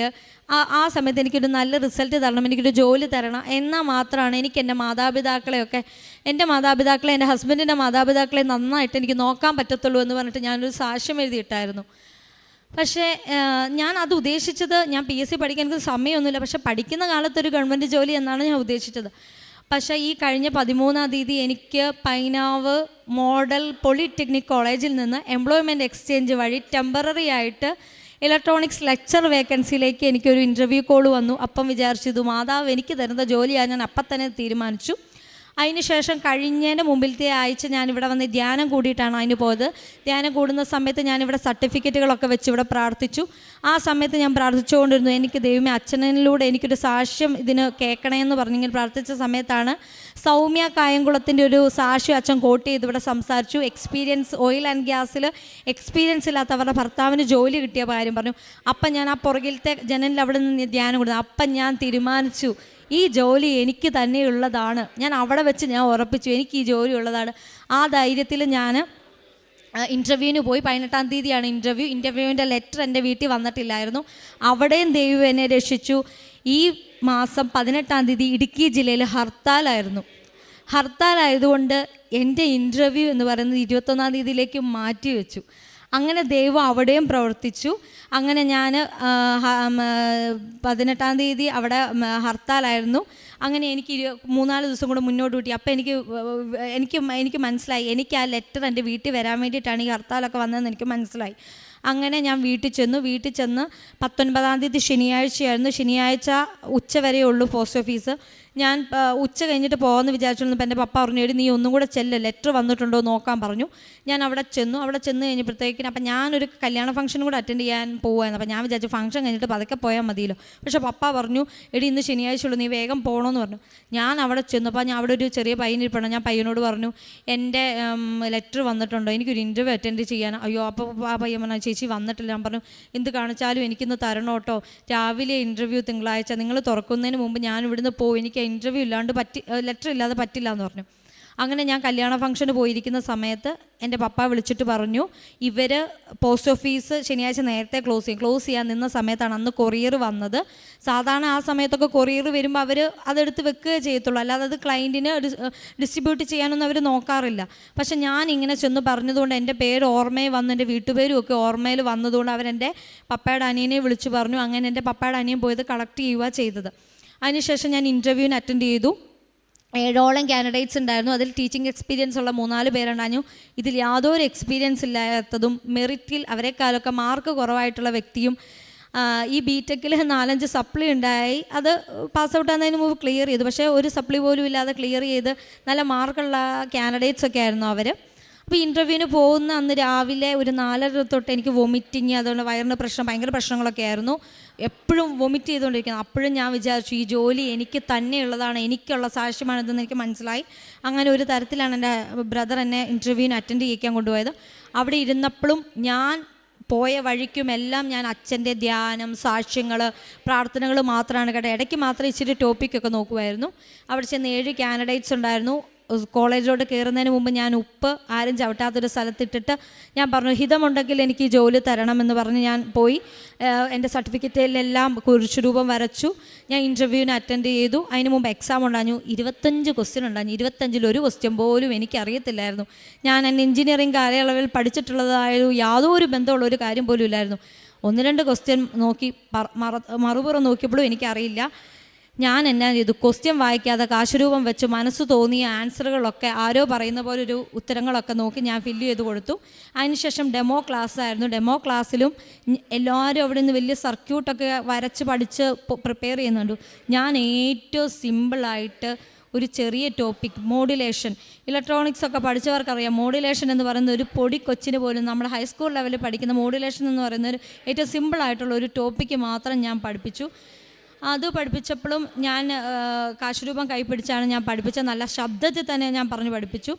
ആ സമയത്ത് എനിക്കൊരു നല്ല റിസൾട്ട് തരണം, എനിക്കൊരു ജോലി തരണം, എന്നാൽ മാത്രമാണ് എനിക്ക് എൻ്റെ മാതാപിതാക്കളെയൊക്കെ, എൻ്റെ ഹസ്ബൻഡിൻ്റെ മാതാപിതാക്കളെ നന്നായിട്ട് എനിക്ക് നോക്കാൻ പറ്റത്തുള്ളൂ എന്ന് പറഞ്ഞിട്ട് ഞാനൊരു സാക്ഷ്യം എഴുതിയിട്ടായിരുന്നു. പക്ഷേ ഞാൻ അത് ഉദ്ദേശിച്ചത്, ഞാൻ PSC പഠിക്കാൻ എനിക്ക് സമയമൊന്നുമില്ല, പക്ഷേ പഠിക്കുന്ന കാലത്തൊരു ഗവൺമെൻറ് ജോലി എന്നാണ് ഞാൻ ഉദ്ദേശിച്ചത്. പക്ഷേ ഈ കഴിഞ്ഞ 13-ാം തീയതി എനിക്ക് പൈനാവ് മോഡൽ പോളിടെക്നിക് കോളേജിൽ നിന്ന് എംപ്ലോയ്മെൻറ്റ് എക്സ്ചേഞ്ച് വഴി ടെമ്പററി ആയിട്ട് ഇലക്ട്രോണിക്സ് ലെക്ചർ വേക്കൻസിയിലേക്ക് എനിക്കൊരു ഇൻ്റർവ്യൂ കോൾ വന്നു. അപ്പം വിചാരിച്ചത് മാതാവ് എനിക്ക് തരുന്ന ജോലിയാണ്, ഞാൻ അപ്പം തന്നെ തീരുമാനിച്ചു. അതിനുശേഷം കഴിഞ്ഞതിൻ്റെ മുമ്പിലത്തെ ആഴ്ച ഞാനിവിടെ വന്ന് ധ്യാനം കൂടിയിട്ടാണ് അതിന് പോയത്. ധ്യാനം കൂടുന്ന സമയത്ത് ഞാനിവിടെ സർട്ടിഫിക്കറ്റുകളൊക്കെ വെച്ച് ഇവിടെ പ്രാർത്ഥിച്ചു. ആ സമയത്ത് ഞാൻ പ്രാർത്ഥിച്ചുകൊണ്ടിരുന്നു, എനിക്ക് ദൈവമേ അച്ഛനിലൂടെ എനിക്കൊരു സാക്ഷ്യം ഇതിന് കേൾക്കണമെന്ന് പറഞ്ഞെങ്കിൽ പ്രാർത്ഥിച്ച സമയത്താണ് സൗമ്യ കായംകുളത്തിൻ്റെ ഒരു സാക്ഷ്യം അച്ഛൻ കോട്ട് ചെയ്ത് ഇവിടെ സംസാരിച്ചു. എക്സ്പീരിയൻസ്, ഓയിൽ ആൻഡ് ഗ്യാസിൽ എക്സ്പീരിയൻസ് ഇല്ലാത്തവരുടെ ഭർത്താവിന് ജോലി കിട്ടിയ കാര്യം പറഞ്ഞു. അപ്പം ഞാൻ ആ പുറകിലത്തെ ജനലിൽ അവിടെ നിന്ന് ധ്യാനം കൊടുത്തു. അപ്പം ഞാൻ തീരുമാനിച്ചു, ഈ ജോലി എനിക്ക് തന്നെയുള്ളതാണ്. ഞാൻ അവിടെ വെച്ച് ഞാൻ ഉറപ്പിച്ചു, എനിക്ക് ഈ ജോലി ഉള്ളതാണ്. ആ ധൈര്യത്തിൽ ഞാൻ ഇൻ്റർവ്യൂവിന് പോയി. 18-ാം തീയതിയാണ് ഇൻ്റർവ്യൂവിൻ്റെ ലെറ്റർ എൻ്റെ വീട്ടിൽ വന്നിട്ടില്ലായിരുന്നു. അവിടെയും ദൈവം എന്നെ രക്ഷിച്ചു. ഈ മാസം 18-ാം തീയതി ഇടുക്കി ജില്ലയിൽ ഹർത്താലായതുകൊണ്ട് എൻ്റെ ഇൻ്റർവ്യൂ എന്ന് പറയുന്നത് 21-ാം തീയതിയിലേക്ക് മാറ്റി വെച്ചു. അങ്ങനെ ദൈവം അവിടെയും പ്രവർത്തിച്ചു. അങ്ങനെ ഞാൻ 18-ാം തീയതി അവിടെ ഹർത്താലായിരുന്നു. അങ്ങനെ എനിക്ക് 3-4 ദിവസം കൂടെ മുന്നോട്ട് കൂട്ടി. അപ്പോൾ എനിക്ക് മനസ്സിലായി, എനിക്ക് ആ ലെറ്റർ എൻ്റെ വീട്ടിൽ വരാൻ വേണ്ടിയിട്ടാണ് ഈ ഹർത്താലൊക്കെ വന്നതെന്ന് എനിക്ക് മനസ്സിലായി. അങ്ങനെ ഞാൻ വീട്ടിൽ ചെന്ന് 19-ാം തീയതി ശനിയാഴ്ചയായിരുന്നു. ശനിയാഴ്ച ഉച്ച വരെയേ ഉള്ളൂ പോസ്റ്റ് ഓഫീസ്. ഞാൻ ഉച്ച കഴിഞ്ഞിട്ട് പോകാമെന്ന് വിചാരിച്ചിരുന്നപ്പോൾ എൻ്റെ പപ്പ പറഞ്ഞു, എടി നീ ഒന്നും കൂടെ ചെല്ല്, ലെറ്റർ വന്നിട്ടുണ്ടോ നോക്കാൻ പറഞ്ഞു. ഞാൻ അവിടെ ചെന്നു കഴിഞ്ഞപ്പോഴത്തേക്കിന് അപ്പം ഞാനൊരു കല്യാണ ഫംഗ്ഷനും കൂടെ അറ്റൻഡ് ചെയ്യാൻ പോകുമായിരുന്നു. അപ്പോൾ ഞാൻ വിചാരിച്ചു ഫംഗ്ഷൻ കഴിഞ്ഞിട്ട് പതുക്കെ പോയാൽ മതിയല്ലോ. പക്ഷേ പപ്പ പറഞ്ഞു, എടി ഇന്ന് ശനിയാഴ്ച ഉള്ളൂ, നീ വേഗം പോകണമെന്ന് പറഞ്ഞു. ഞാൻ അവിടെ ചെന്നപ്പോൾ ഞാൻ അവിടെ ഒരു ചെറിയ പയ്യനിരിപ്പണം. ഞാൻ പയ്യനോട് പറഞ്ഞു, എൻ്റെ ലെറ്റർ വന്നിട്ടുണ്ടോ, എനിക്കൊരു ഇൻ്റർവ്യൂ അറ്റൻഡ് ചെയ്യാൻ. അയ്യോ, അപ്പോൾ ആ പയ്യൻ പറഞ്ഞു, ചേച്ചി വന്നിട്ടില്ല. ഞാൻ പറഞ്ഞു, എന്ത് കാണിച്ചാലും എനിക്കിന്ന് തരണം കേട്ടോ, രാവിലെ ഇൻ്റർവ്യൂ തിങ്കളാഴ്ച, നിങ്ങൾ തുറക്കുന്നതിന് മുമ്പ് ഞാൻ ഇവിടുന്ന് പോകും, എനിക്ക് ഇൻ്റർവ്യൂ ഇല്ലാണ്ട് ലെറ്റർ ഇല്ലാതെ പറ്റില്ല എന്ന് പറഞ്ഞു. അങ്ങനെ ഞാൻ കല്യാണ ഫംഗ്ഷന് പോയിരിക്കുന്ന സമയത്ത് എൻ്റെ പപ്പ വിളിച്ചിട്ട് പറഞ്ഞു, ഇവർ പോസ്റ്റ് ഓഫീസ് ശനിയാഴ്ച നേരത്തെ ക്ലോസ് ചെയ്യാൻ നിന്ന സമയത്താണ് അന്ന് കൊറിയർ വന്നത്. സാധാരണ ആ സമയത്തൊക്കെ കൊറിയർ വരുമ്പോൾ അവർ അതെടുത്ത് വെക്കുകയേ ചെയ്യത്തുള്ളൂ, അല്ലാതെ അത് ക്ലയൻറ്റിന് ഡിസ്ട്രിബ്യൂട്ട് ചെയ്യാനൊന്നും അവർ നോക്കാറില്ല. പക്ഷെ ഞാൻ ഇങ്ങനെ ചെന്ന് പറഞ്ഞതുകൊണ്ട് എൻ്റെ പേര് ഓർമ്മയിൽ വന്നു, എൻ്റെ വീട്ടുപേരും ഒക്കെ ഓർമ്മയിൽ വന്നതുകൊണ്ട് അവരെൻ്റെ പപ്പയുടെ അനിയനെ വിളിച്ചു പറഞ്ഞു. അങ്ങനെ എൻ്റെ പപ്പയുടെ അനിയൻ പോയത് കളക്ട് ചെയ്യുക ചെയ്തത്. അതിനുശേഷം ഞാൻ ഇൻ്റർവ്യൂവിന് അറ്റൻഡ് ചെയ്തു. 7ഓളം കാൻഡിഡേറ്റ്സ് ഉണ്ടായിരുന്നു. അതിൽ ടീച്ചിങ് എക്സ്പീരിയൻസ് ഉള്ള 3-4 പേരുണ്ടായിരുന്നു. ഇതിൽ യാതൊരു എക്സ്പീരിയൻസ് ഇല്ലാത്തതും മെറിറ്റിൽ അവരെക്കാളൊക്കെ മാർക്ക് കുറവായിട്ടുള്ള വ്യക്തിയും ഈ ബിടെക്കിൽ 4-5 സപ്ലി ഉണ്ടായി. അത് പാസ് ഔട്ട് ആകുന്നതിന് മുമ്പ് ക്ലിയർ ചെയ്തു. പക്ഷേ ഒരു സപ്ലി പോലും ഇല്ലാതെ ക്ലിയർ ചെയ്ത് നല്ല മാർക്കുള്ള കാൻഡിഡേറ്റ്സ് ഒക്കെ ആയിരുന്നു അവർ. അപ്പോൾ ഇൻ്റർവ്യൂവിന് പോകുന്ന അന്ന് രാവിലെ ഒരു 4:30 തൊട്ട് എനിക്ക് വൊമിറ്റിങ്, അതുകൊണ്ട് വയറിന് പ്രശ്നം, ഭയങ്കര പ്രശ്നങ്ങളൊക്കെ ആയിരുന്നു. എപ്പോഴും വൊമിറ്റ് ചെയ്തുകൊണ്ടിരിക്കുന്നത്. അപ്പോഴും ഞാൻ വിചാരിച്ചു ഈ ജോലി എനിക്ക് തന്നെയുള്ളതാണ്, എനിക്കുള്ള സാക്ഷ്യമാണിതെന്ന് എനിക്ക് മനസ്സിലായി. അങ്ങനെ ഒരു തരത്തിലാണ് എൻ്റെ ബ്രദർ എന്നെ ഇൻ്റർവ്യൂവിന് അറ്റൻഡ് ചെയ്യിക്കാൻ കൊണ്ടുപോയത്. അവിടെ ഇരുന്നപ്പോഴും ഞാൻ പോയ വഴിക്കുമെല്ലാം ഞാൻ അച്ഛൻ്റെ ധ്യാനം, സാക്ഷ്യങ്ങൾ, പ്രാർത്ഥനകൾ മാത്രമാണ് കേട്ടോ. ഇടയ്ക്ക് മാത്രം ഇച്ചിരി ടോപ്പിക്കൊക്കെ നോക്കുമായിരുന്നു. അവിടെ ചെന്ന് 7 കാൻഡിഡേറ്റ്സ് ഉണ്ടായിരുന്നു. കോളേജിലോട്ട് കയറുന്നതിന് മുമ്പ് ഞാൻ ഉപ്പ് ആരും ചവിട്ടാത്തൊരു സ്ഥലത്തിട്ടിട്ട് ഞാൻ പറഞ്ഞു, ഹിതമുണ്ടെങ്കിൽ എനിക്ക് ഈ ജോലി തരണമെന്ന് പറഞ്ഞ് ഞാൻ പോയി. എൻ്റെ സർട്ടിഫിക്കറ്റിലെല്ലാം കുരിശുരൂപം വരച്ചു. ഞാൻ ഇൻ്റർവ്യൂവിന് അറ്റൻഡ് ചെയ്തു. അതിന് മുമ്പ് എക്സാം ഉണ്ടായിരുന്നു. 25 ക്വസ്റ്റ്യൻ ഉണ്ടായിരുന്നു. 25-ൽ ഒരു ക്വസ്റ്റ്യൻ പോലും എനിക്കറിയത്തില്ലായിരുന്നു. ഞാൻ എഞ്ചിനീയറിംഗ് കാലയളവിൽ പഠിച്ചിട്ടുള്ളതായ യാതൊരു ബന്ധമുള്ള ഒരു കാര്യം പോലും ഇല്ലായിരുന്നു. 1-2 ക്വസ്റ്റ്യൻ നോക്കി മറുപുറം നോക്കിയപ്പോഴും എനിക്കറിയില്ല. ഞാൻ എന്നാ ചെയ്തു, ക്വസ്റ്റ്യൻ വായിക്കാതെ കാശുരൂപം വെച്ച് മനസ്സ് തോന്നിയ ആൻസറുകളൊക്കെ ആരോ പറയുന്ന പോലെ ഒരു ഉത്തരങ്ങളൊക്കെ നോക്കി ഞാൻ ഫില്ല് ചെയ്ത് കൊടുത്തു. അതിനുശേഷം ഡെമോ ക്ലാസ് ആയിരുന്നു. ഡെമോ ക്ലാസ്സിലും എല്ലാവരും അവിടെ നിന്ന് വലിയ സർക്യൂട്ടൊക്കെ വരച്ച് പഠിച്ച് പ്രിപ്പയർ ചെയ്യുന്നുണ്ട്. ഞാൻ ഏറ്റവും സിമ്പിളായിട്ട് ഒരു ചെറിയ ടോപ്പിക്, മോഡുലേഷൻ, ഇലക്ട്രോണിക്സ് ഒക്കെ പഠിച്ചവർക്കറിയാം. മോഡുലേഷൻ എന്ന് പറയുന്ന ഒരു പൊടി കൊച്ചിന് പോലും നമ്മൾ ഹൈസ്കൂൾ ലെവലിൽ പഠിക്കുന്ന മോഡുലേഷൻ എന്ന് പറയുന്ന ഒരു ഏറ്റവും സിമ്പിളായിട്ടുള്ള ഒരു ടോപ്പിക്ക് മാത്രം ഞാൻ പഠിപ്പിച്ചു. അത് പഠിപ്പിച്ചപ്പോഴും ഞാൻ കാശുരൂപം കൈപ്പിടിച്ചാണ് ഞാൻ പഠിപ്പിച്ചത്. നല്ല ശബ്ദത്തിൽ തന്നെ ഞാൻ പറഞ്ഞു പഠിപ്പിച്ചു.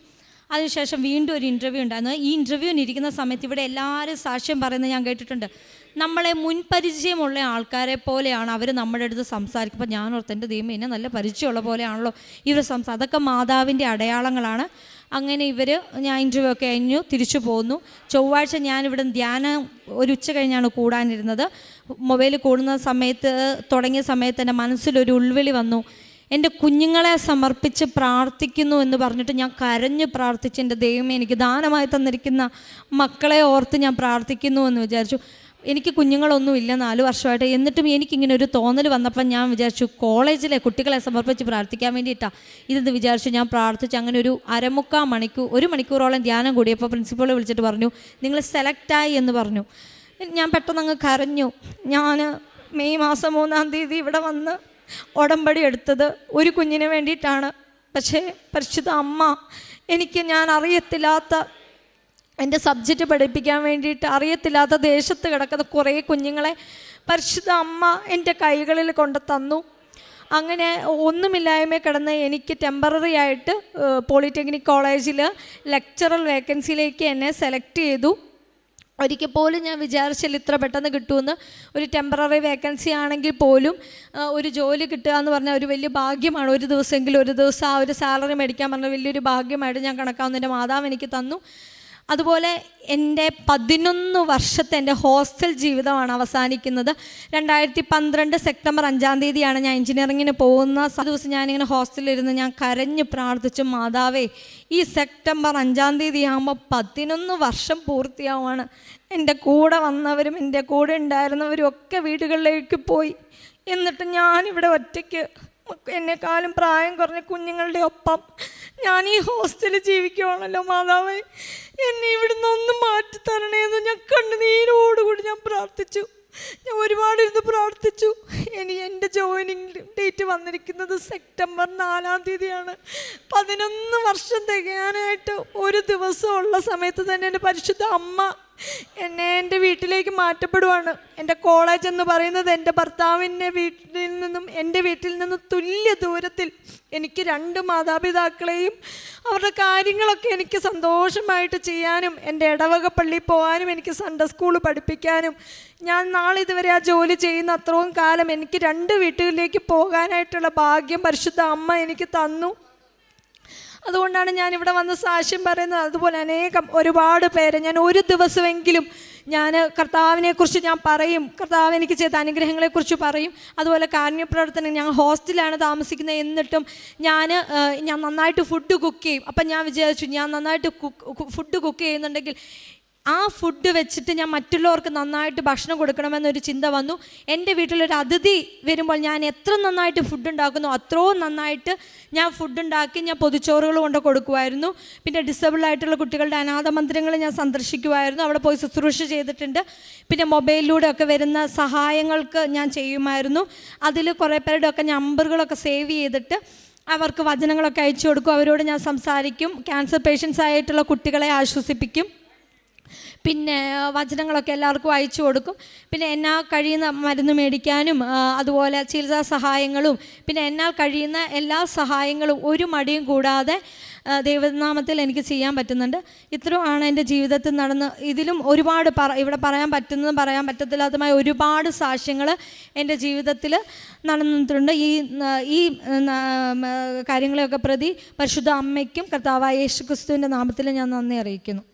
അതിനുശേഷം വീണ്ടും ഒരു ഇൻ്റർവ്യൂ ഉണ്ടായിരുന്നു. ഈ ഇൻ്റർവ്യൂവിന് ഇരിക്കുന്ന സമയത്ത് ഇവിടെ എല്ലാവരും സാക്ഷ്യം പറയുന്നത് ഞാൻ കേട്ടിട്ടുണ്ട്. നമ്മളെ മുൻപരിചയമുള്ള ആൾക്കാരെ പോലെയാണ് അവർ നമ്മുടെ അടുത്ത് സംസാരിക്കുമ്പോൾ ഞാൻ ഓർത്ത്, എൻ്റെ ദൈവം എന്നെ നല്ല പരിചയമുള്ള പോലെയാണല്ലോ ഇവർ അതൊക്കെ മാതാവിൻ്റെ അടയാളങ്ങളാണ്. അങ്ങനെ ഞാൻ ഇൻ്റർവ്യൂ ഒക്കെ കഴിഞ്ഞു തിരിച്ചു പോന്നു. ചൊവ്വാഴ്ച ഞാനിവിടെ ധ്യാനം ഒരു ഉച്ച കഴിഞ്ഞാണ് കൂടാനിരുന്നത്. മൊബൈൽ കൂടുന്ന സമയത്ത് തുടങ്ങിയ സമയത്ത് എൻ്റെ മനസ്സിലൊരു ഉൾവിളി വന്നു. എൻ്റെ കുഞ്ഞുങ്ങളെ സമർപ്പിച്ച് പ്രാർത്ഥിക്കുന്നു എന്ന് പറഞ്ഞിട്ട് ഞാൻ കരഞ്ഞ് പ്രാർത്ഥിച്ച്, എൻ്റെ ദൈവമേ എനിക്ക് ദാനമായി തന്നിരിക്കുന്ന മക്കളെ ഓർത്ത് ഞാൻ പ്രാർത്ഥിക്കുന്നു എന്ന് വിചാരിച്ചു. എനിക്ക് കുഞ്ഞുങ്ങളൊന്നും ഇല്ല 4 വർഷമായിട്ട്. എന്നിട്ടും എനിക്കിങ്ങനെ ഒരു തോന്നൽ വന്നപ്പോൾ ഞാൻ വിചാരിച്ചു കോളേജിലെ കുട്ടികളെ സമർപ്പിച്ച് പ്രാർത്ഥിക്കാൻ വേണ്ടിയിട്ടാണ് ഇതെന്ന് വിചാരിച്ചു. ഞാൻ പ്രാർത്ഥിച്ചു. അങ്ങനെ ഒരു 1 മണിക്കൂറോളം ധ്യാനം കൂടിയപ്പോൾ പ്രിൻസിപ്പൾ വിളിച്ചിട്ട് പറഞ്ഞു, നിങ്ങൾ സെലക്റ്റായി എന്ന് പറഞ്ഞു. ഞാൻ പെട്ടെന്ന് അങ്ങ് കരഞ്ഞു. ഞാൻ മെയ് മാസം 3-ാം തീയതി ഇവിടെ വന്ന് ഉടമ്പടി എടുത്തത് ഒരു കുഞ്ഞിന് വേണ്ടിയിട്ടാണ്. പക്ഷേ പരിശുദ്ധ അമ്മ ഞാൻ അറിയത്തില്ലാത്ത എൻ്റെ സബ്ജക്റ്റ് പഠിപ്പിക്കാൻ വേണ്ടിയിട്ട് അറിയത്തില്ലാത്ത ദേശത്ത് കിടക്കുന്ന കുറേ കുഞ്ഞുങ്ങളെ പരിശുദ്ധ അമ്മ എൻ്റെ കൈകളിൽ കൊണ്ട് തന്നു. അങ്ങനെ ഒന്നുമില്ലായ്മ കിടന്ന് എനിക്ക് ടെമ്പററി ആയിട്ട് പോളിടെക്നിക് കോളേജിൽ ലെക്ചറൽ വേക്കൻസിയിലേക്ക് എന്നെ സെലക്ട് ചെയ്തു. ഒരിക്കൽ പോലും ഞാൻ വിചാരിച്ചില്ല ഇത്ര പെട്ടെന്ന് കിട്ടുമെന്ന്. ഒരു ടെമ്പററി വേക്കൻസി ആണെങ്കിൽ പോലും ഒരു ജോലി കിട്ടുക എന്ന് പറഞ്ഞാൽ ഒരു വലിയ ഭാഗ്യമാണ്. ഒരു ദിവസം ആ ഒരു സാലറി മേടിക്കാൻ പറഞ്ഞാൽ വലിയൊരു ഭാഗ്യമായിട്ട് ഞാൻ കണക്കാവുന്ന എൻ്റെ മാതാവ് എനിക്ക് തന്നു. അതുപോലെ എൻ്റെ 11 വർഷത്തെ എൻ്റെ ഹോസ്റ്റൽ ജീവിതമാണ് അവസാനിക്കുന്നത്. 2012 സെപ്റ്റംബർ 5-ാം തീയതിയാണ് ഞാൻ എഞ്ചിനീയറിങ്ങിന് പോകുന്ന ദിവസം ഞാനിങ്ങനെ ഹോസ്റ്റലിലിരുന്ന് ഞാൻ കരഞ്ഞ് പ്രാർത്ഥിച്ചു, മാതാവേ ഈ സെപ്റ്റംബർ 5-ാം തീയതി ആകുമ്പോൾ 11 വർഷം പൂർത്തിയാവുകയാണ്. എൻ്റെ കൂടെ വന്നവരും എൻ്റെ കൂടെ ഉണ്ടായിരുന്നവരും ഒക്കെ വീടുകളിലേക്ക് പോയി. എന്നിട്ട് ഞാനിവിടെ ഒറ്റയ്ക്ക് എന്നെക്കാളും പ്രായം കുറഞ്ഞ കുഞ്ഞുങ്ങളുടെ ഒപ്പം ഞാൻ ഈ ഹോസ്റ്റലിൽ ജീവിക്കുവാണല്ലോ. മാതാവേ എന്നെ ഇവിടുന്ന് ഒന്ന് മാറ്റിത്തരണേന്ന് ഞാൻ കണ്ണുനീരോടുകൂടി ഞാൻ പ്രാർത്ഥിച്ചു. ഞാൻ ഒരുപാട് ഇരുന്ന് പ്രാർത്ഥിച്ചു. എൻ്റെ ജോയിനിങ് ഡേറ്റ് വന്നിരിക്കുന്നത് സെപ്റ്റംബർ 4-ാം തീയതിയാണ്. 11 വർഷം തികയാനായിട്ട് ഒരു ദിവസമുള്ള സമയത്ത് തന്നെ എൻ്റെ പരിശുദ്ധ അമ്മ എൻ്റെ വീട്ടിലേക്ക് മാറ്റപ്പെടുവാണ്. എൻ്റെ കോളേജ് എന്ന് പറയുന്നത് എൻ്റെ ഭർത്താവിൻ്റെ വീട്ടിൽ നിന്നും എൻ്റെ വീട്ടിൽ നിന്നും തുല്യ ദൂരത്തിൽ. എനിക്ക് 2 മാതാപിതാക്കളെയും അവരുടെ കാര്യങ്ങളൊക്കെ എനിക്ക് സന്തോഷമായിട്ട് ചെയ്യാനും എൻ്റെ ഇടവക പള്ളിയിൽ പോകാനും എനിക്ക് സൺഡേ സ്കൂൾ പഠിപ്പിക്കാനും ഞാൻ നാളിതുവരെ ആ ജോലി ചെയ്യുന്ന അത്രയും കാലം എനിക്ക് 2 വീട്ടുകളിലേക്ക് പോകാനായിട്ടുള്ള ഭാഗ്യം പരിശുദ്ധ അമ്മ എനിക്ക് തന്നു. അതുകൊണ്ടാണ് ഞാനിവിടെ വന്ന് സാക്ഷ്യം പറയുന്നത്. അതുപോലെ ഒരുപാട് പേര് ഞാൻ ഒരു ദിവസമെങ്കിലും ഞാൻ കർത്താവിനെക്കുറിച്ച് ഞാൻ പറയും, കർത്താവ് എനിക്ക് ചെയ്ത അനുഗ്രഹങ്ങളെക്കുറിച്ച് പറയും. അതുപോലെ കാരുണ്യപ്രവർത്തനം, ഞാൻ ഹോസ്റ്റലിലാണ് താമസിക്കുന്നത്, എന്നിട്ടും ഞാൻ നന്നായിട്ട് ഫുഡ് കുക്ക് ചെയ്യും. അപ്പം ഞാൻ വിചാരിച്ചു ഞാൻ നന്നായിട്ട് ഫുഡ് കുക്ക് ചെയ്യുന്നുണ്ടെങ്കിൽ ആ ഫുഡ് വെച്ചിട്ട് ഞാൻ മറ്റുള്ളവർക്ക് നന്നായിട്ട് ഭക്ഷണം കൊടുക്കണമെന്നൊരു ചിന്ത വന്നു. എൻ്റെ വീട്ടിലൊരു അതിഥി വരുമ്പോൾ ഞാൻ എത്ര നന്നായിട്ട് ഫുഡ് ഉണ്ടാക്കുന്നു അത്രയും നന്നായിട്ട് ഞാൻ ഫുഡ് ഉണ്ടാക്കി ഞാൻ പൊതിച്ചോറുകൾ കൊണ്ട് കൊടുക്കുമായിരുന്നു. പിന്നെ ഡിസേബിൾ ആയിട്ടുള്ള കുട്ടികളുടെ അനാഥ മന്ദിരങ്ങൾ ഞാൻ സന്ദർശിക്കുമായിരുന്നു, അവിടെ പോയി ശുശ്രൂഷ ചെയ്തിട്ടുണ്ട്. പിന്നെ മൊബൈലിലൂടെ ഒക്കെ വരുന്ന സഹായങ്ങൾക്ക് ഞാൻ ചെയ്യുമായിരുന്നു. അതിൽ കുറേ പേരുടെ ഒക്കെ നമ്പറുകളൊക്കെ സേവ് ചെയ്തിട്ട് അവർക്ക് വചനങ്ങളൊക്കെ അയച്ചു കൊടുക്കും, അവരോട് ഞാൻ സംസാരിക്കും. ക്യാൻസർ പേഷ്യൻസ് ആയിട്ടുള്ള കുട്ടികളെ ആശ്വസിപ്പിക്കും. പിന്നെ വചനങ്ങളൊക്കെ എല്ലാവർക്കും അയച്ചു കൊടുക്കും. പിന്നെ എന്നാൽ കഴിയുന്ന മരുന്ന് മേടിക്കാനും അതുപോലെ ചികിത്സാ സഹായങ്ങളും പിന്നെ എന്നാൽ കഴിയുന്ന എല്ലാ സഹായങ്ങളും ഒരു മടിയും കൂടാതെ ദൈവനാമത്തിൽ എനിക്ക് ചെയ്യാൻ പറ്റുന്നുണ്ട്. ഇത്രയുമാണ് എൻ്റെ ജീവിതത്തിൽ നടന്ന്. ഇതിലും ഒരുപാട് ഇവിടെ പറയാൻ പറ്റുന്നതും പറയാൻ പറ്റത്തില്ലാത്തതുമായ ഒരുപാട് സാക്ഷ്യങ്ങൾ എൻ്റെ ജീവിതത്തിൽ നടന്നിട്ടുണ്ട്. ഈ കാര്യങ്ങളെയൊക്കെ പ്രതി പരിശുദ്ധ അമ്മയ്ക്കും കർത്താവായ യേശു ക്രിസ്തുവിൻ്റെ നാമത്തിൽ ഞാൻ നന്ദി അറിയിക്കുന്നു.